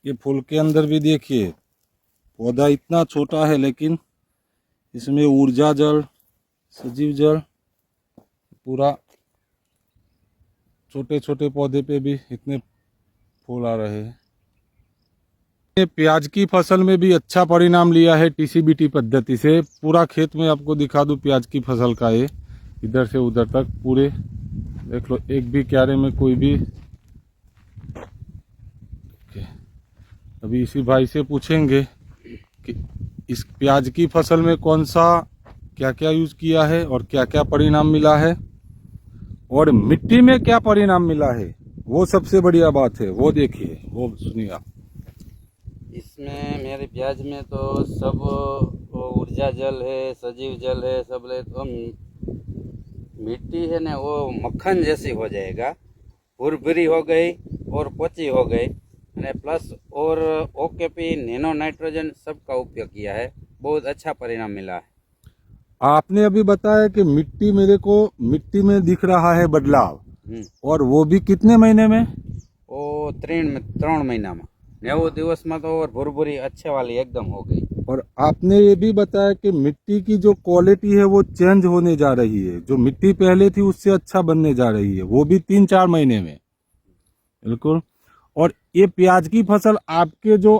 ये फूल के अंदर भी देखिए पौधा इतना छोटा है, लेकिन इसमें ऊर्जा जल, सजीव जल पूरा, छोटे छोटे पौधे पे भी इतने फूल आ रहे हैं। प्याज की फसल में भी अच्छा परिणाम लिया है TCBT पद्धति से। पूरा खेत में आपको दिखा दूं प्याज की फसल का, ये इधर से उधर तक पूरे देख लो, एक भी क्यारे में कोई भी। अभी इसी भाई से पूछेंगे कि इस प्याज की फसल में कौन सा क्या क्या यूज किया है और क्या क्या परिणाम मिला है, और मिट्टी में क्या परिणाम मिला है, वो सबसे बढ़िया बात है, वो देखिए, वो सुनिए आप। इसमें मेरे प्याज में तो सब ऊर्जा जल है, सजीव जल है, सब ले तो मिट्टी है ना वो मक्खन जैसी हो जाएगा, भुरभुरी हो गई और पोची हो गई, प्लस और ओकेपी, नैनो नाइट्रोजन सबका उपयोग किया है, बहुत अच्छा परिणाम मिला है। आपने अभी बताया कि मिट्टी में दिख रहा है बदलाव, और वो भी कितने महीने में? वो 3 महीना में, 90 दिवस में तो और भुरभुरी अच्छे वाली एकदम हो गई। और आपने ये भी बताया कि मिट्टी की जो क्वालिटी है वो चेंज होने जा रही है, जो मिट्टी पहले थी उससे अच्छा बनने जा रही है, वो भी 3-4 महीने में। बिल्कुल। और ये प्याज की फसल आपके जो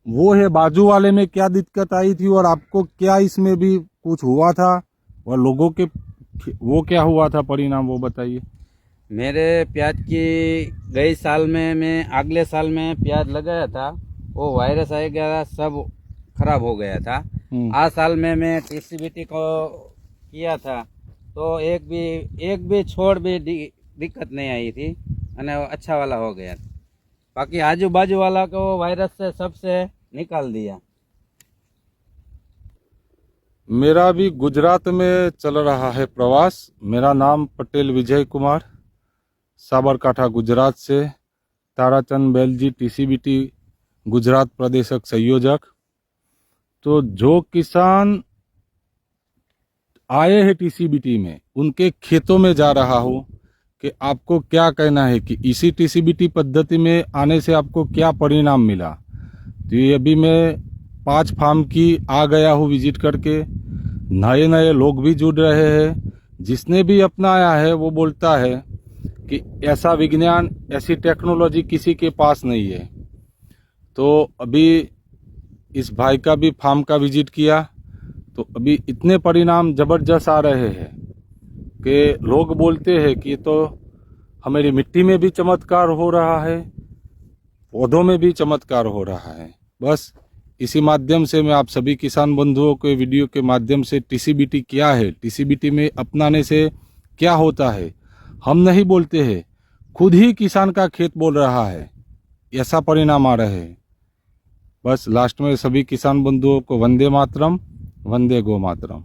वो है बाजू वाले में क्या दिक्कत आई थी, और आपको क्या इसमें भी कुछ हुआ था, और लोगों के वो क्या हुआ था परिणाम, वो बताइए। मेरे प्याज की गई साल में, मैं अगले साल में प्याज लगाया था, वो वायरस आ गया था, सब खराब हो गया था। आज साल में मैं TCBT को किया था तो एक भी छोड़ भी दिक्कत नहीं आई थी, और अच्छा वाला हो गया। बाकी आजू बाजू वाला को वायरस से सबसे निकाल दिया। मेरा भी गुजरात में चल रहा है प्रवास। मेरा नाम पटेल विजय कुमार, साबरकाठा गुजरात से, ताराचंद बैलजी TCBT गुजरात प्रदेशक संयोजक। तो जो किसान आए हैं TCBT में, उनके खेतों में जा रहा हूँ कि आपको क्या कहना है कि इसी TCBT पद्धति में आने से आपको क्या परिणाम मिला। तो ये अभी मैं 5 फार्म की आ गया हूँ विजिट करके, नए नए लोग भी जुड़ रहे हैं। जिसने भी अपनाया है वो बोलता है कि ऐसा विज्ञान, ऐसी टेक्नोलॉजी किसी के पास नहीं है। तो अभी इस भाई का भी फार्म का विजिट किया, तो अभी इतने परिणाम ज़बरदस्त आ रहे हैं कि लोग बोलते हैं कि तो हमारी मिट्टी में भी चमत्कार हो रहा है, पौधों में भी चमत्कार हो रहा है। बस इसी माध्यम से मैं आप सभी किसान बंधुओं के वीडियो के माध्यम से टीसीबीटी क्या है, टीसीबीटी में अपनाने से क्या होता है, हम नहीं बोलते हैं, खुद ही किसान का खेत बोल रहा है, ऐसा परिणाम आ रहे हैं। बस लास्ट में सभी किसान बंधुओं को वंदे मातरम, वंदे गो मातरम।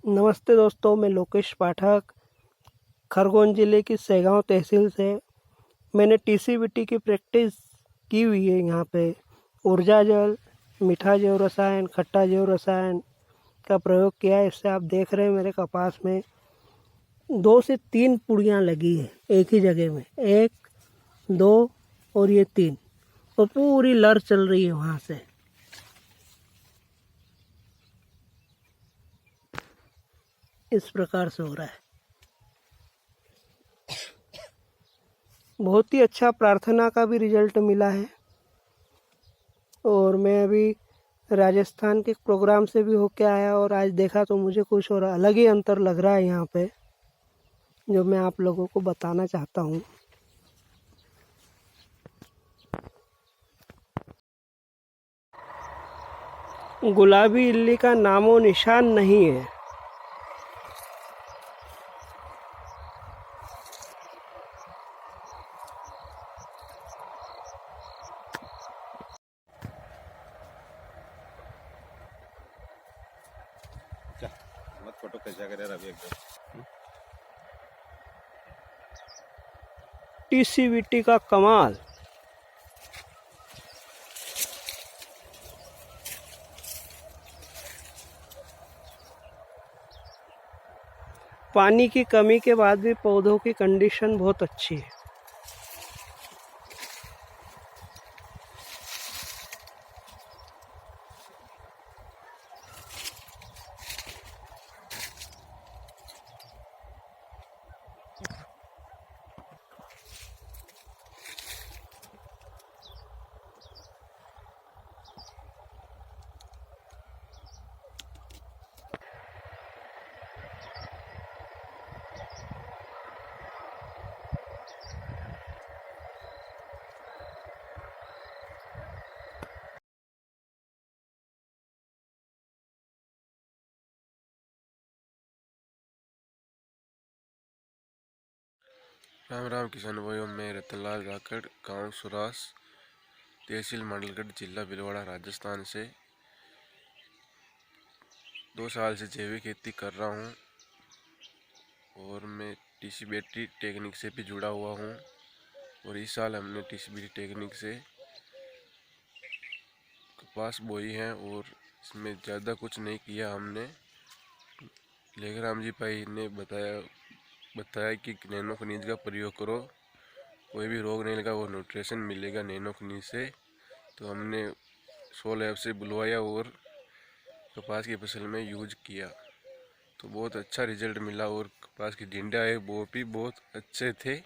नमस्ते दोस्तों, मैं लोकेश पाठक खरगोन ज़िले की सेगांव तहसील से। मैंने टीसीबीटी की प्रैक्टिस की हुई है। यहाँ पे ऊर्जा जल, मीठा जैव रसायन, खट्टा जैव रसायन का प्रयोग किया है। इससे आप देख रहे हैं मेरे कपास में 2 से 3 पुड़ियाँ लगी है एक ही जगह में, 1, 2 और ये 3, और पूरी लर चल रही है वहाँ से। इस प्रकार से हो रहा है। बहुत ही अच्छा प्रार्थना का भी रिजल्ट मिला है। और मैं अभी राजस्थान के प्रोग्राम से भी होके आया और आज देखा तो मुझे कुछ और अलग ही अंतर लग रहा है यहाँ पे, जो मैं आप लोगों को बताना चाहता हूँ। गुलाबी इल्ली का नामो निशान नहीं है। मत फोटो खींचा कर यार अभी एकदम। टीसीबीटी का कमाल। पानी की कमी के बाद भी पौधों की कंडीशन बहुत अच्छी है। राम राम किसान भाइयों, मैं रतनलाल राकड़, गांव सुरास, तहसील मंडलगढ़, जिला भीलवाड़ा, राजस्थान से 2 साल से जैविक खेती कर रहा हूं और मैं टीसीबीटी टेक्निक से भी जुड़ा हुआ हूं। और इस साल हमने टीसीबीटी टेक्निक से कपास बोई है और इसमें ज़्यादा कुछ नहीं किया हमने। लेखराम जी भाई ने बताया कि नैनो खनिज का प्रयोग करो, कोई भी रोग नहीं लगा, वो न्यूट्रिशन मिलेगा नैनो खनिज से। तो हमने सोल ऐप से बुलवाया और कपास की फसल में यूज किया तो बहुत अच्छा रिजल्ट मिला। और कपास की डिंडा है वो भी बहुत अच्छे थे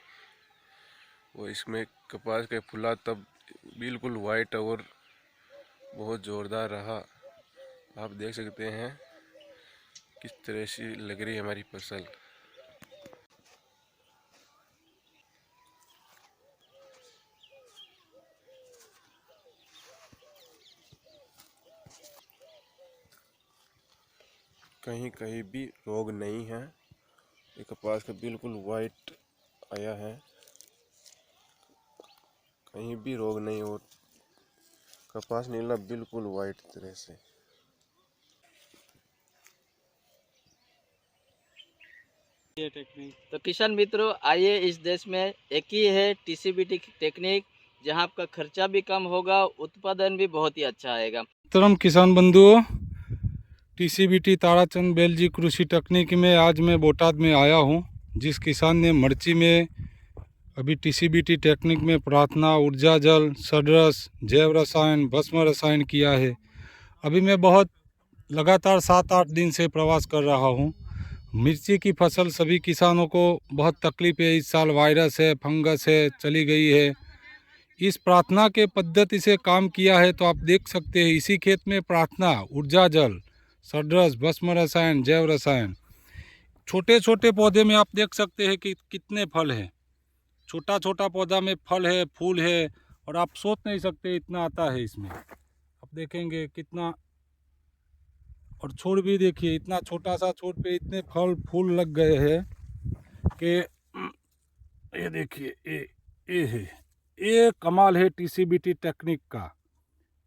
और इसमें कपास का फूला तब बिल्कुल वाइट और बहुत ज़ोरदार रहा। आप देख सकते हैं किस तरह से लग रही है हमारी फसल। कहीं कहीं भी रोग नहीं है, ये कपास का बिल्कुल वाइट आया है, कहीं भी रोग नहीं और कपास नीला बिल्कुल वाइट तरह से। तो किसान मित्रों, आइए इस देश में एक ही है टीसीबीटी टेक्निक, जहां आपका खर्चा भी कम होगा, उत्पादन भी बहुत ही अच्छा आएगा। तरम किसान बंधुओं, टीसीबीटी ताराचंद बेलजी कृषि तकनीक में आज मैं बोटाद में आया हूँ। जिस किसान ने मर्ची में अभी टीसीबीटी टेक्निक में प्रार्थना, ऊर्जा जल, सडरस, जैव रसायन, भस्म रसायन किया है। अभी मैं बहुत लगातार 7-8 दिन से प्रवास कर रहा हूँ। मिर्ची की फसल सभी किसानों को बहुत तकलीफ है। इस साल वायरस है, फंगस है, चली गई है। इस प्रार्थना के पद्धति से काम किया है तो आप देख सकते हैं इसी खेत में प्रार्थना, ऊर्जा जल, सडरस, भस्म रसायन, जैव रसायन, छोटे छोटे पौधे में आप देख सकते हैं कि कितने फल हैं। छोटा छोटा पौधा में फल है, फूल है, और आप सोच नहीं सकते इतना आता है इसमें। आप देखेंगे कितना, और छोड़ भी देखिए, इतना छोटा सा छोड़ पे इतने फल फूल लग गए हैं कि ये देखिए, ये है, ये कमाल है टीसीबीटी टेक्निक का।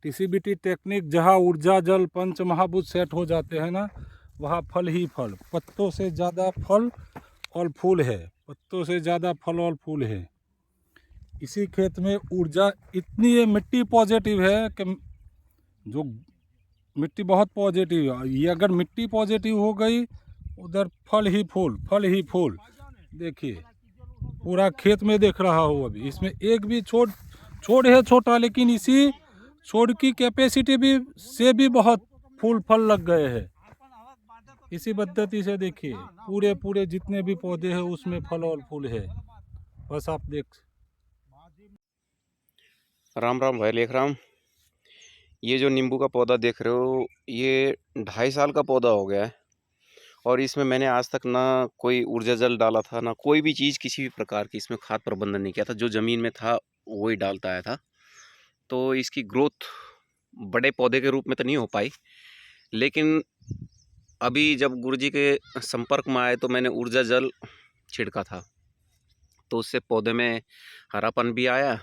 टीसीबीटी टेक्निक जहाँ ऊर्जा जल पंच महाभूत सेट हो जाते हैं ना, वहाँ फल ही फल, पत्तों से ज़्यादा फल और फूल है, पत्तों से ज़्यादा फल और फूल है। इसी खेत में ऊर्जा इतनी है, मिट्टी पॉजिटिव है कि जो मिट्टी बहुत पॉजिटिव है। ये अगर मिट्टी पॉजिटिव हो गई, उधर फल ही फूल, फल ही फूल। देखिए पूरा खेत में देख रहा हूँ अभी, इसमें एक भी छोड़ है छोटा, लेकिन इसी छोड़ की कैपेसिटी भी से भी बहुत फूल फल लग गए हैं। इसी पद्धति से देखिए पूरे जितने भी पौधे हैं उसमें फल और फूल है। बस आप देख। राम राम भाई लेखराम। ये जो नींबू का पौधा देख रहे हो, ये 2.5 साल का पौधा हो गया है, और इसमें मैंने आज तक ना कोई ऊर्जा जल डाला था, ना कोई भी चीज़ किसी भी प्रकार की इसमें खाद प्रबंधन नहीं किया था। जो ज़मीन में था वही डालता आया था। तो इसकी ग्रोथ बड़े पौधे के रूप में तो नहीं हो पाई, लेकिन अभी जब गुरुजी के संपर्क में आए तो मैंने ऊर्जा जल छिड़का था, तो उससे पौधे में हरापन भी आया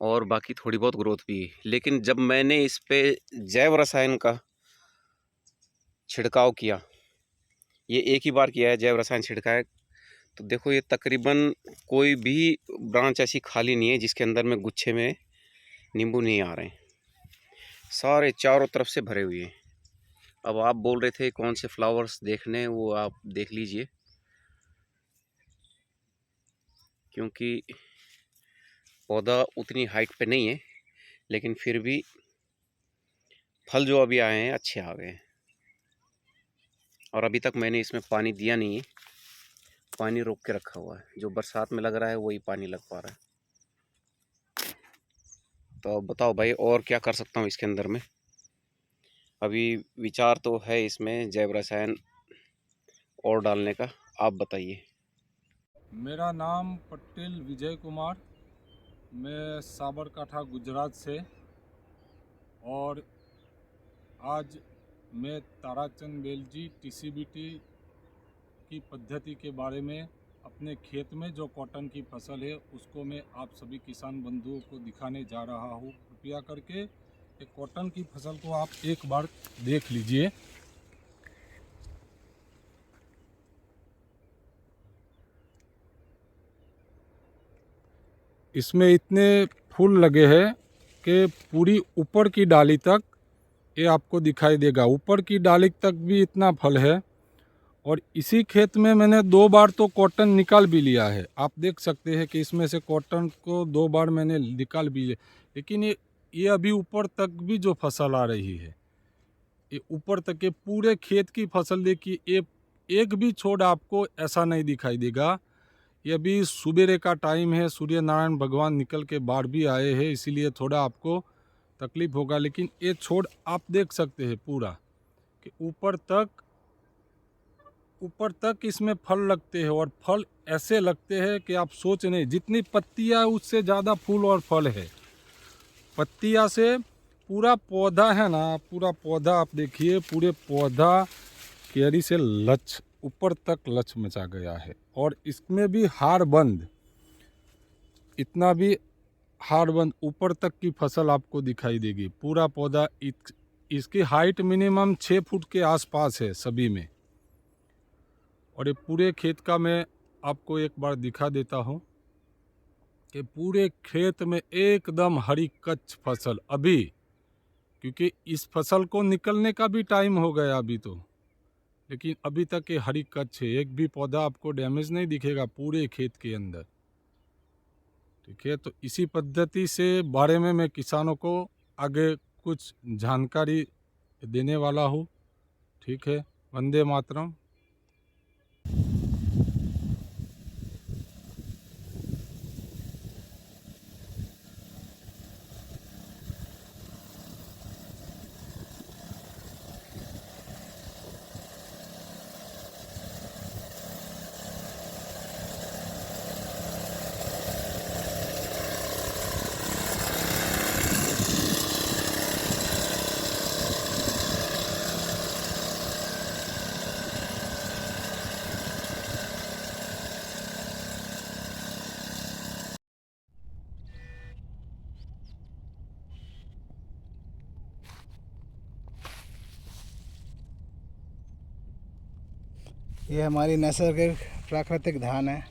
और बाकी थोड़ी बहुत ग्रोथ भी। लेकिन जब मैंने इस पे जैव रसायन का छिड़काव किया, ये एक ही बार किया है, जैव रसायन छिड़का है, तो देखो ये तकरीबन कोई भी ब्रांच ऐसी खाली नहीं है जिसके अंदर में गुच्छे में नींबू नहीं आ रहे हैं। सारे चारों तरफ से भरे हुए हैं। अब आप बोल रहे थे कौन से फ्लावर्स देखने, वो आप देख लीजिए, क्योंकि पौधा उतनी हाइट पे नहीं है, लेकिन फिर भी फल जो अभी आए हैं अच्छे आ गए हैं। और अभी तक मैंने इसमें पानी दिया नहीं है, पानी रोक के रखा हुआ है। जो बरसात में लग रहा है वही पानी लग पा रहा है। तो अब बताओ भाई और क्या कर सकता हूँ इसके अंदर में। अभी विचार तो है इसमें जैव रसायन और डालने का, आप बताइए। मेरा नाम पटेल विजय कुमार, मैं साबरकांठा गुजरात से, और आज मैं ताराचंद बेलजी टीसीबीटी की पद्धति के बारे में अपने खेत में जो कॉटन की फसल है उसको मैं आप सभी किसान बंधुओं को दिखाने जा रहा हूँ। कृपया करके एक कॉटन की फसल को आप एक बार देख लीजिए। इसमें इतने फूल लगे हैं कि पूरी ऊपर की डाली तक ये आपको दिखाई देगा। ऊपर की डाली तक भी इतना फल है, और इसी खेत में मैंने 2 बार तो कॉटन निकाल भी लिया है। आप देख सकते हैं कि इसमें से कॉटन को 2 बार मैंने निकाल भी लिया, लेकिन ये अभी ऊपर तक भी जो फसल आ रही है, ये ऊपर तक के पूरे खेत की फसल देखिए, ये एक भी छोड़ आपको ऐसा नहीं दिखाई देगा। ये अभी सुबेरे का टाइम है, सूर्य नारायण भगवान निकल के बाहर भी आए हैं, इसीलिए थोड़ा आपको तकलीफ होगा, लेकिन ये छोड़ आप देख सकते हैं पूरा कि ऊपर तक इसमें फल लगते हैं, और फल ऐसे लगते हैं कि आप सोच नहीं, जितनी पत्तियां उससे ज़्यादा फूल और फल है। पत्तियां से पूरा पौधा है ना, पूरा पौधा आप देखिए, पूरे पौधा केरी से लच ऊपर तक लच मचा गया है, और इसमें भी हार बंद, इतना भी हार बंद ऊपर तक की फसल आपको दिखाई देगी। पूरा पौधा इसकी हाइट मिनिमम 6 फुट के आसपास है सभी में। और ये पूरे खेत का मैं आपको एक बार दिखा देता हूँ कि पूरे खेत में एकदम हरी कच्च फसल अभी, क्योंकि इस फसल को निकलने का भी टाइम हो गया अभी तो, लेकिन अभी तक ये हरी कच्छ है, एक भी पौधा आपको डैमेज नहीं दिखेगा पूरे खेत के अंदर। ठीक है, तो इसी पद्धति से बारे में मैं किसानों को आगे कुछ जानकारी देने वाला हूँ। ठीक है, वंदे मातरम। ये हमारी नैसर्गिक प्राकृतिक धान है।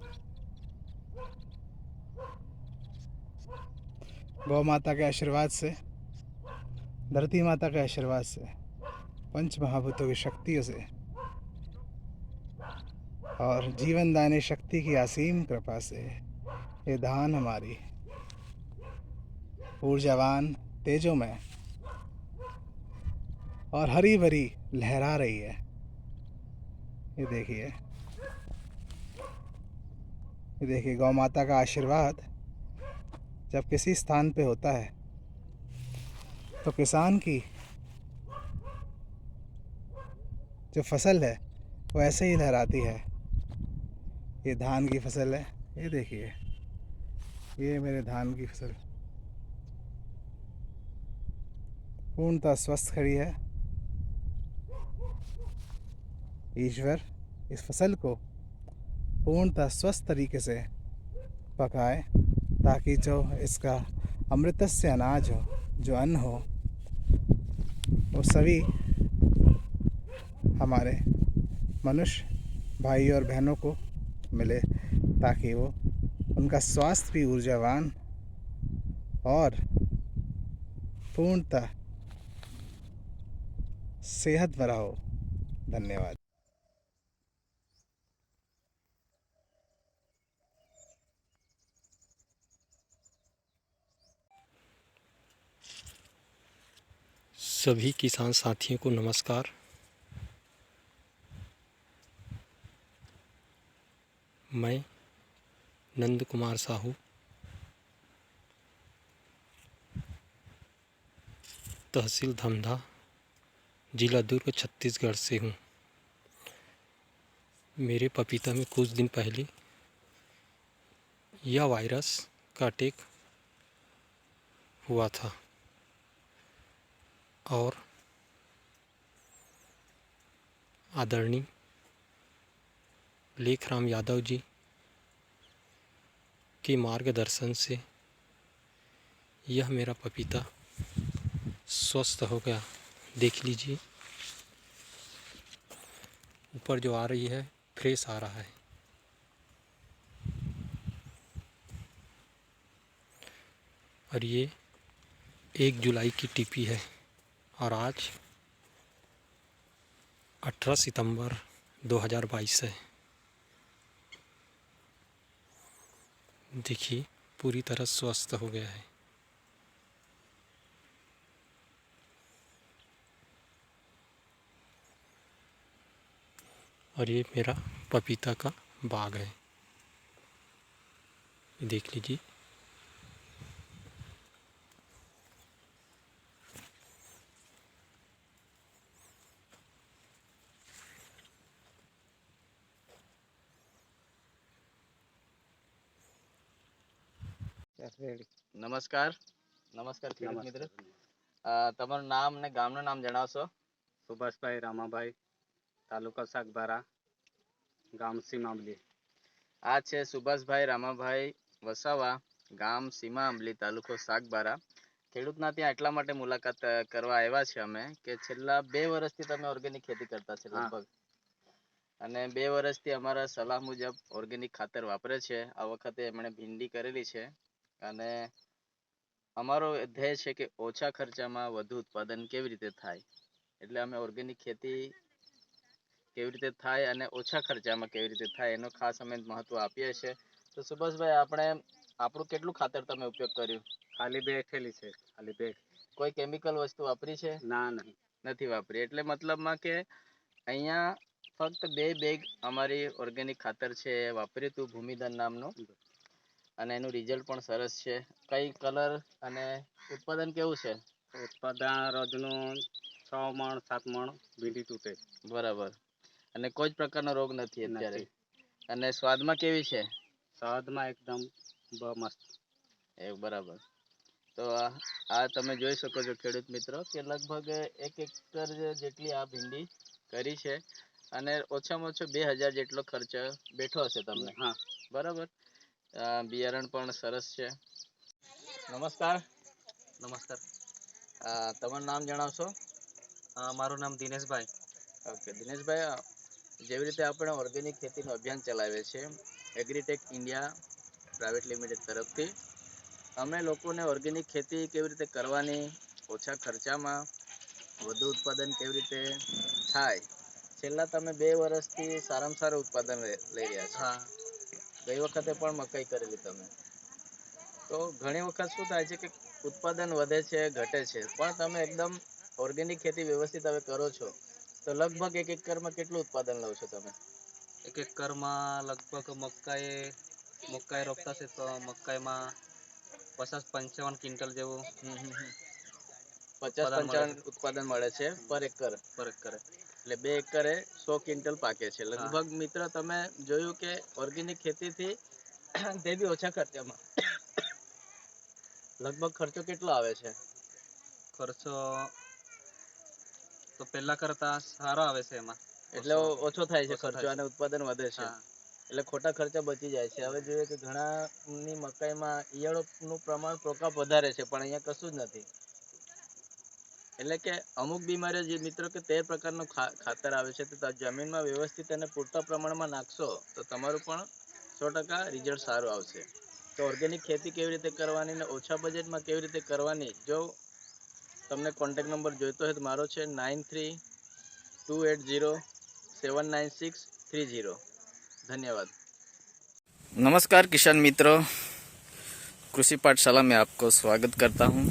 गौ माता के आशीर्वाद से, धरती माता के आशीर्वाद से, पंच महाभूतों की शक्तियों से और जीवन दानी शक्ति की असीम कृपा से ये धान हमारी ऊर्जावान, तेजोमय और हरी भरी लहरा रही है। ये देखिए, ये देखिए, गौ माता का आशीर्वाद जब किसी स्थान पे होता है तो किसान की जो फसल है वो ऐसे ही लहराती है। ये धान की फसल है, ये देखिए, ये मेरे धान की फसल पूर्णतः स्वस्थ खड़ी है। ईश्वर इस फसल को पूर्णतः स्वस्थ तरीके से पकाए ताकि जो इसका अमृतस्य अनाज हो, जो अन्न हो, वो सभी हमारे मनुष्य भाई और बहनों को मिले, ताकि वो उनका स्वास्थ्य भी ऊर्जावान और पूर्णतः सेहत भरा हो। धन्यवाद। सभी किसान साथियों को नमस्कार। मैं नंद कुमार साहू तहसील धमधा, जिला दुर्ग, छत्तीसगढ़ से हूँ। मेरे पपीता में कुछ दिन पहले यह वायरस का अटैक हुआ था और आदरणीय लेखराम यादव जी के मार्गदर्शन से यह मेरा पपीता स्वस्थ हो गया। देख लीजिए, ऊपर जो आ रही है फ्रेश आ रहा है। और ये 1 जुलाई की टीपी है और आज 18 सितंबर 2022 है। देखिए, पूरी तरह स्वस्थ हो गया है। और ये मेरा पपीता का बाग है, देख लीजिए। નમસ્કાર ખેડૂત મિત્ર, તમારું નામ ને ગામનું નામ જણાવશો? સુભાષભાઈ રામાભાઈ, તાલુકા સાગબારા, ગામ સીમામલી. આ છે સુભાષભાઈ રામાભાઈ વસાવા, ગામ સીમા આંબલી, તાલુકો સાગબારા. ખેડૂતના ત્યાં એટલા માટે મુલાકાત કરવા આવ્યા છે અમે કે છેલ્લા 2 વર્ષથી તમે ઓર્ગેનિક ખેતી કરતા છે લગભગ, અને 2 વર્ષથી અમારા સલાહ મુજબ ઓર્ગેનિક ખાતર વાપરે છે. આ વખતે એમણે ભીંડી કરેલી છે અને અમારો ધ્યેય છે કે ઓછા ખર્ચામાં વધુ ઉત્પાદન કેવી રીતે થાય, એટલે અમે ઓર્ગેનિક ખેતી કેવી રીતે થાય અને ઓછા ખર્ચામાં કેવી રીતે થાય એનો ખાસ અમે મહત્વ આપીએ છીએ. તો સુભાષભાઈ, આપણે આપણું કેટલું ખાતર તમે ઉપયોગ કર્યું? ખાલી બે થેલી છે, ખાલી બે. કોઈ કેમિકલ વસ્તુ વાપરી છે? ના નહીં. નથી વાપરી. એટલે મતલબમાં કે અહીંયા ફક્ત 2 બેગ અમારી ઓર્ગેનિક ખાતર છે એ વાપર્યું હતું, ભૂમિધન નામનું, અને એનું રિઝલ્ટ પણ સરસ છે. કઈ કલર અને ઉત્પાદન કેવું છે? ઉત્પાદન રોજનું 6 મણ 7 મણ ભીંડી તૂટે. બરાબર. અને કોઈ જ પ્રકારનો રોગ નથી અત્યારે? અને સ્વાદમાં કેવી છે? સ્વાદમાં એકદમ મસ્ત. એ બરાબર. તો આ તમે જોઈ શકો છો ખેડૂત મિત્રો કે લગભગ 1 એકર જેટલી આ ભીંડી કરી છે અને ઓછામાં ઓછો 2000 જેટલો ખર્ચ બેઠો હશે તમને. હા, બરાબર. બિયારણ પણ સરસ છે. નમસ્કાર. નમસ્કાર. તમારું નામ જણાવશો? મારું નામ દિનેશભાઈ. ઓકે દિનેશભાઈ, જેવી રીતે આપણે ઓર્ગેનિક ખેતીનું અભિયાન ચલાવીએ છીએ એગ્રીટેક ઇન્ડિયા પ્રાઇવેટ લિમિટેડ તરફથી, અમે લોકોને ઓર્ગેનિક ખેતી કેવી રીતે કરવાની, ઓછા ખર્ચામાં વધુ ઉત્પાદન કેવી રીતે થાય, છેલ્લા તમે 2 વર્ષથી સારામાં સારું ઉત્પાદન લઈ રહ્યા છો. હા. ગઈ વખતે પણ મકાઈ કરેલી તમે. તો ઘણી વખત શું થાય છે કે ઉત્પાદન વધે છે, ઘટે છે, પણ તમે એકદમ ઓર્ગેનિક ખેતી વ્યવસ્થિત હવે કરો છો તો લગભગ 1 એકરમાં કેટલું ઉત્પાદન લો છો તમે? 1 એકરમાં લગભગ મકાઈ રોપતા છે તો મકાઈમાં 50-55 ક્વિન્ટલ જેવું 50-55 ઉત્પાદન મળે છે પર એકર. એટલે 2 એકરે 100 ક્વિન્ટલ પાકે છે લગભગ. મિત્ર, તમે જોયું કે ઓર્ગેનિક ખેતીથી તે બી ઓછા ખર્ચામાં લગભગ ખર્ચો કેટલો આવે છે? ખર્ચો તો પહેલા કરતા સારો આવે છે એમાં. એટલે ઓછો થાય છે ખર્ચો અને ઉત્પાદન વધે છે. એટલે ખોટા ખર્ચા બચી જાય છે. હવે જોઈએ કે ઘણાની મકાઈમાં ઈયળોનું પ્રમાણ પ્રોકાપ વધારે છે, પણ અહીંયા કશું જ નથી. એટલે કે અમુક બીમારીઓ જે મિત્રો કે 13 પ્રકારનું ખાતર આવે છે, તો જમીનમાં વ્યવસ્થિત અને પૂરતા પ્રમાણમાં નાખશો તો તમારું પણ 100% રિઝલ્ટ સારું આવશે. તો ઓર્ગેનિક ખેતી કેવી રીતે કરવાની અને ઓછા બજેટમાં કેવી રીતે કરવાની, જો તમને કોન્ટેક્ટ નંબર જોઈતો હોય તો મારો છે 9328079630. धन्यवाद. नमस्कार किसान मित्रों, कृषि पाठशाला में आपको स्वागत करता हूं।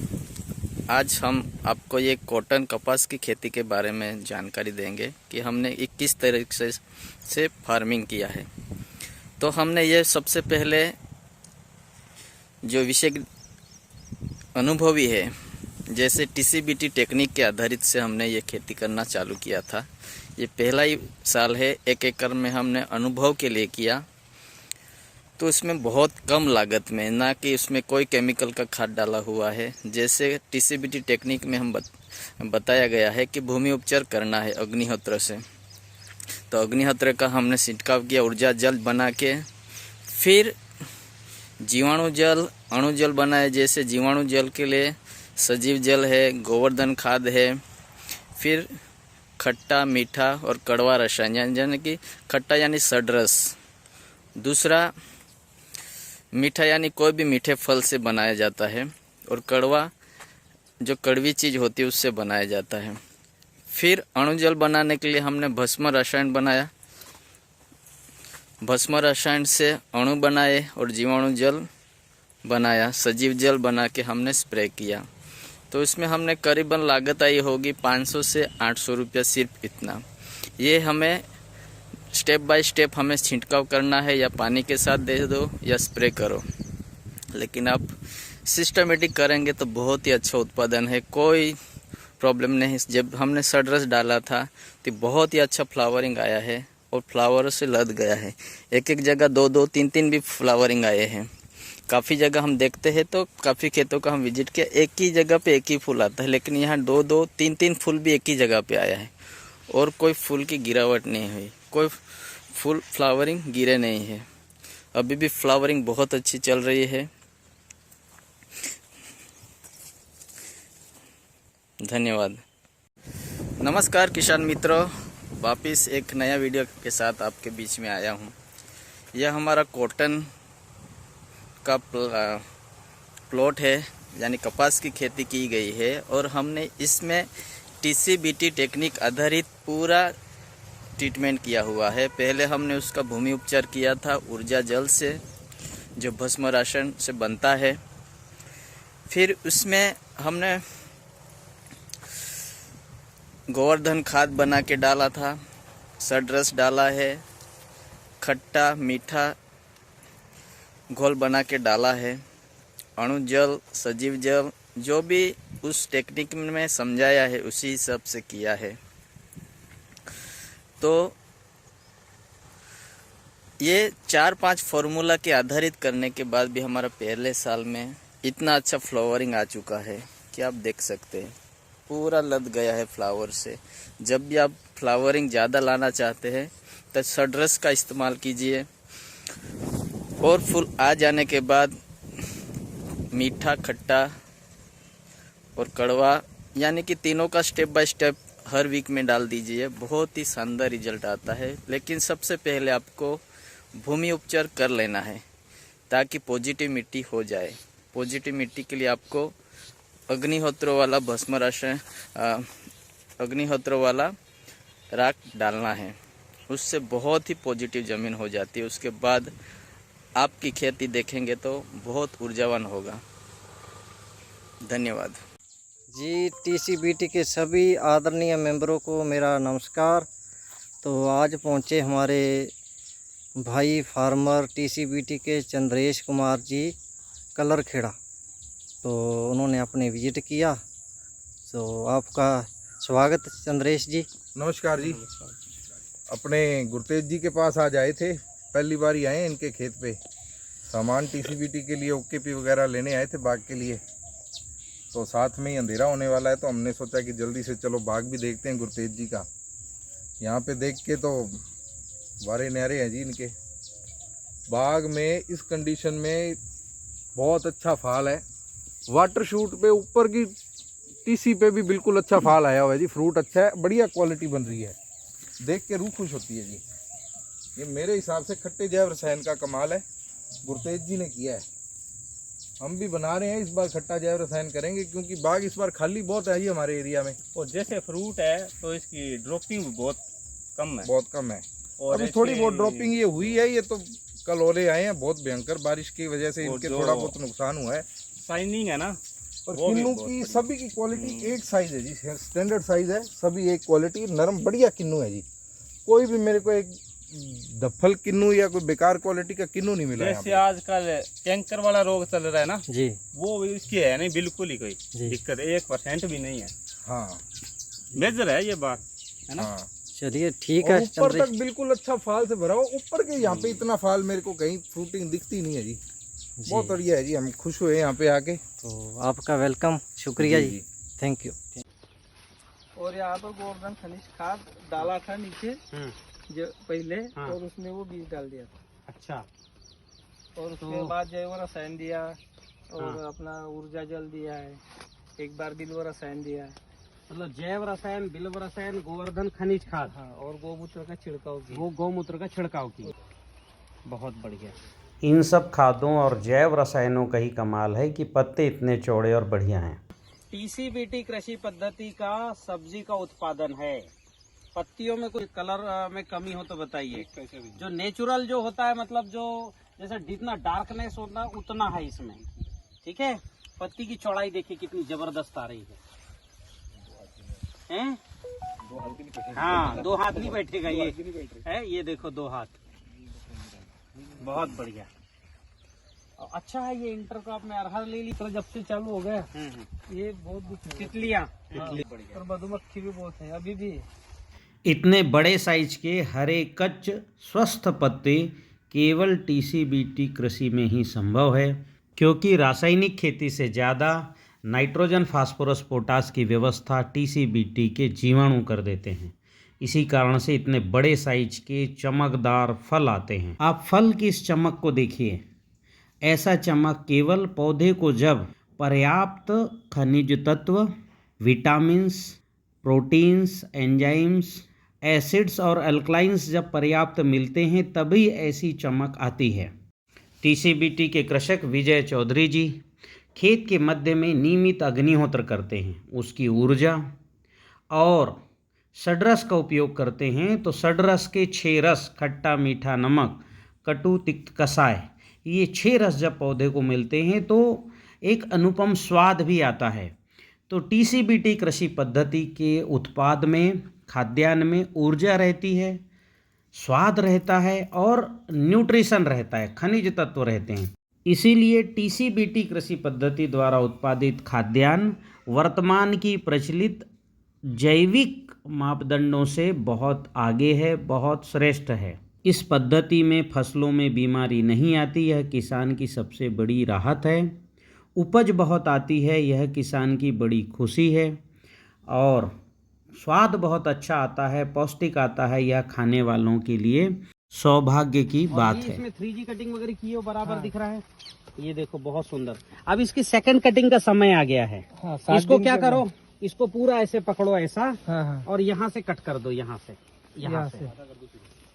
आज हम आपको ये कॉटन कपास की खेती के बारे में जानकारी देंगे कि हमने किस तरीके से फार्मिंग किया है। तो हमने ये सबसे पहले जो विषय अनुभवी है, जैसे TCBT टेक्निक के आधारित से हमने ये खेती करना चालू किया था। ये पहला ही साल है, 1 एकड़ में हमने अनुभव के लिए किया, तो इसमें बहुत कम लागत में, ना कि उसमें कोई केमिकल का खाद डाला हुआ है। जैसे TCBT टेक्निक में हम बताया गया है कि भूमि उपचार करना है अग्निहोत्र से, तो अग्निहोत्र का हमने छिड़काव किया ऊर्जा जल बना के, फिर जीवाणु जल, अणु जल बनाए। जैसे जीवाणु जल के लिए सजीव जल है, गोवर्धन खाद है, फिर खट्टा, मीठा और कड़वा रसायन, यानी कि खट्टा यानी सडरस, दूसरा मीठा यानी कोई भी मीठे फल से बनाया जाता है, और कड़वा जो कड़वी चीज़ होती है उससे बनाया जाता है। फिर अणु जल बनाने के लिए हमने भस्म रसायन बनाया, भस्म रसायन से अणु बनाए और जीवाणु जल बनाया, सजीव जल बना के हमने स्प्रे किया। तो इसमें हमने करीबन लागत आई होगी 500 से 800 रुपया, सिर्फ इतना। ये हमें स्टेप बाय स्टेप हमें छिड़काव करना है, या पानी के साथ दे दो या स्प्रे करो, लेकिन आप सिस्टमेटिक करेंगे तो बहुत ही अच्छा उत्पादन है, कोई प्रॉब्लम नहीं। जब हमने सडरस डाला था तो बहुत ही अच्छा फ्लावरिंग आया है, और फ्लावर से लद गया है। एक जगह 2-2, 3-3 भी फ्लावरिंग आए हैं। काफ़ी जगह हम देखते हैं तो काफ़ी खेतों का हम विजिट किया, एक ही जगह पे एक ही फूल आता है, लेकिन यहाँ 2-2, 3-3 फूल भी एक ही जगह पे आया है, और कोई फूल की गिरावट नहीं हुई, कोई फूल फ्लावरिंग गिरे नहीं है। अभी भी फ्लावरिंग बहुत अच्छी चल रही है। धन्यवाद। नमस्कार किसान मित्रों, वापिस एक नया वीडियो के साथ आपके बीच में आया हूँ। यह हमारा कॉटन का प्लॉट है, यानी कपास की खेती की गई है और हमने इसमें टीसीबीटी टेक्निक आधारित पूरा ट्रीटमेंट किया हुआ है। पहले हमने उसका भूमि उपचार किया था ऊर्जा जल से, जो भस्म राशन से बनता है। फिर उसमें हमने गोवर्धन खाद बना के डाला था, सडरस डाला है, खट्टा मीठा घोल बना के डाला है, अणु जल, सजीव जल, जो भी उस टेक्निक में समझाया है उसी हिसाब से किया है। तो ये 4-5 फार्मूला के आधारित करने के बाद भी हमारा पहले साल में इतना अच्छा फ्लावरिंग आ चुका है कि आप देख सकते हैं पूरा लद गया है फ्लावर से। जब भी आप फ्लावरिंग ज़्यादा लाना चाहते हैं तो सडरस का इस्तेमाल कीजिए और फूल आ जाने के बाद मीठा, खट्टा और कड़वा, यानी कि तीनों का स्टेप बाय स्टेप हर वीक में डाल दीजिए। बहुत ही शानदार रिजल्ट आता है। लेकिन सबसे पहले आपको भूमि उपचार कर लेना है ताकि पॉजिटिव मिट्टी हो जाए। पॉजिटिव मिट्टी के लिए आपको अग्निहोत्र वाला भस्म राशन, अग्निहोत्र वाला राख डालना है। उससे बहुत ही पॉजिटिव ज़मीन हो जाती है। उसके बाद आपकी खेती देखेंगे तो बहुत ऊर्जावान होगा। धन्यवाद जी। टीसीबीटी के सभी आदरणीय मेंबरों को मेरा नमस्कार। तो आज पहुंचे हमारे भाई फार्मर टीसीबीटी के चंद्रेश कुमार जी कलरखेड़ा, तो उन्होंने अपने विजिट किया। तो आपका स्वागत चंद्रेश जी। नमस्कार जी। अपने गुरतेज जी के पास आज आए थे, पहली बार ही आए इनके खेत पे। सामान टीसीबीटी के लिए ओकेपी वगैरह लेने आए थे बाग के लिए। तो साथ में ही अंधेरा होने वाला है तो हमने सोचा कि जल्दी से चलो बाग भी देखते हैं गुरतेज जी का। यहाँ पे देख के तो वारे न्यारे हैं जी इनके बाग में। इस कंडीशन में बहुत अच्छा फाल है। वाटर शूट पे ऊपर की टीसी पे भी बिल्कुल अच्छा फाल आया हुआ है जी। फ्रूट अच्छा है, बढ़िया क्वालिटी बन रही है, देख के रूह खुश होती है जी। ये मेरे हिसाब से खट्टे जैव रसायन का कमाल है, गुरतेज जी ने किया है। हम भी बना रहे हैं, इस बार खट्टा जैव रसायन करेंगे क्योंकि बाग इस बार खाली बहुत है ही हमारे एरिया में। और जैसे फ्रूट है तो इसकी ड्रॉपिंग भी बहुत कम है। बहुत कम है। और अभी थोड़ी बहुत ड्रॉपिंग ये हुई है। ये तो कल ओले आए हैं बहुत भयंकर बारिश की वजह से, इनके थोड़ा बहुत नुकसान हुआ है। शाइनिंग है ना, और किन्नू की सभी की क्वालिटी एक साइज है जी, स्टैंडर्ड साइज है, सभी एक क्वालिटी, नरम बढ़िया किन्नू है जी। कोई भी मेरे को एक डफल किन्नू या कोई बेकार क्वालिटी का किन्नू नहीं मिला। जैसे आजकल कैंकर वाला रोग चल रहा है ना जी, वो इसकी है नहीं, बिल्कुल ही कोई दिक्कत 1% भी नहीं है। हाँ, मेजर है ये बात, है ना। हाँ। चलिए ठीक है। ऊपर तक बिल्कुल अच्छा फाल से भरा हो। ऊपर के यहाँ पे इतना फाल मेरे को कहीं फ्रूटिंग दिखती नहीं है जी। बहुत बढ़िया है जी, हम खुश हुए यहाँ पे आके। तो आपका वेलकम, शुक्रिया जी, थैंक यू। और यहाँ पर गोवर्धन खनिज खाद डाला था नीचे जो पहले, और उसमें वो बीज डाल दिया था। अच्छा। और उसके बाद जैव रसायन दिया और अपना ऊर्जा जल दिया है, एक बार बिल्व रसायन दिया है। मतलब जैव रसायन, बिल्व रसायन, गोवर्धन खनिज खाद, हाँ, और गौमूत्र का छिड़काव किया। गौमूत्र का छिड़काव किया। बहुत बढ़िया। इन सब खादों और जैव रसायनों का ही कमाल है कि पत्ते इतने चौड़े और बढ़िया हैं। टीसीबीटी कृषि पद्धति का सब्जी का उत्पादन है। पत्तियों में कोई कलर में कमी हो तो बताइए। जो नेचुरल जो होता है, मतलब जो जैसे जितना डार्कनेस होता है उतना है इसमें। ठीक है। पत्ती की चौड़ाई देखिए कितनी जबरदस्त आ रही है। हाँ, 2 हाथ नहीं बैठेगा ये है। ये देखो 2 हाथ, बहुत बढ़िया। अच्छा है ये इंटर क्रॉप में अरहर ले ली तो जब से चालू हो गया ये बहुत तितलियां और मधुमक्खी भी बहुत है अभी भी। इतने बड़े साइज के हरे कच्च स्वस्थ पत्ते केवल टीसीबीटी कृषि में ही संभव है, क्योंकि रासायनिक खेती से ज़्यादा नाइट्रोजन, फास्फोरस, पोटास की व्यवस्था टीसीबीटी के जीवाणु कर देते हैं। इसी कारण से इतने बड़े साइज के चमकदार फल आते हैं। आप फल की इस चमक को देखिए। ऐसा चमक केवल पौधे को जब पर्याप्त खनिज तत्व, विटामिन्स, प्रोटीन्स, एंजाइम्स, एसिड्स और अल्कलाइंस जब पर्याप्त मिलते हैं तभी ऐसी चमक आती है। टीसीबीटी के कृषक विजय चौधरी जी खेत के मध्य में नियमित अग्निहोत्र करते हैं, उसकी ऊर्जा और षड्रस का उपयोग करते हैं, तो षड्रस के 6 रस खट्टा मीठा नमक कटु तिक्त कसाय, ये 6 रस जब पौधे को मिलते हैं तो एक अनुपम स्वाद भी आता है। तो टीसीबीटी कृषि पद्धति के उत्पाद में, खाद्यान्न में ऊर्जा रहती है, स्वाद रहता है और न्यूट्रिशन रहता है, खनिज तत्व रहते हैं। इसीलिए टीसीबीटी कृषि पद्धति द्वारा उत्पादित खाद्यान्न वर्तमान की प्रचलित जैविक मापदंडों से बहुत आगे है, बहुत श्रेष्ठ है। इस पद्धति में फसलों में बीमारी नहीं आती, यह किसान की सबसे बड़ी राहत है। उपज बहुत आती है, यह किसान की बड़ी खुशी है। और स्वाद बहुत अच्छा आता है, पौष्टिक आता है, यह खाने वालों के लिए सौभाग्य की बात है। इसमें 3G कटिंग वगैरह की हो बराबर दिख रहा है, ये देखो बहुत सुंदर। अब इसकी सेकंड कटिंग का समय आ गया है। इसको क्या करो, इसको पूरा ऐसे पकड़ो ऐसा, और यहाँ से कट कर दो, यहाँ से,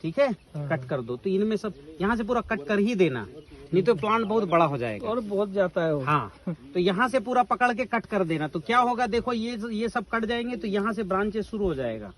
ठीक है, कट कर दो। तो इनमें सब यहाँ से पूरा कट कर ही देना, नहीं तो प्लांट बहुत बड़ा हो जाएगा और बहुत जाता है वो। हाँ, तो यहाँ से पूरा पकड़ के कट कर देना। तो क्या होगा देखो, ये सब कट जाएंगे तो यहाँ से ब्रांचेस शुरू हो जाएगा।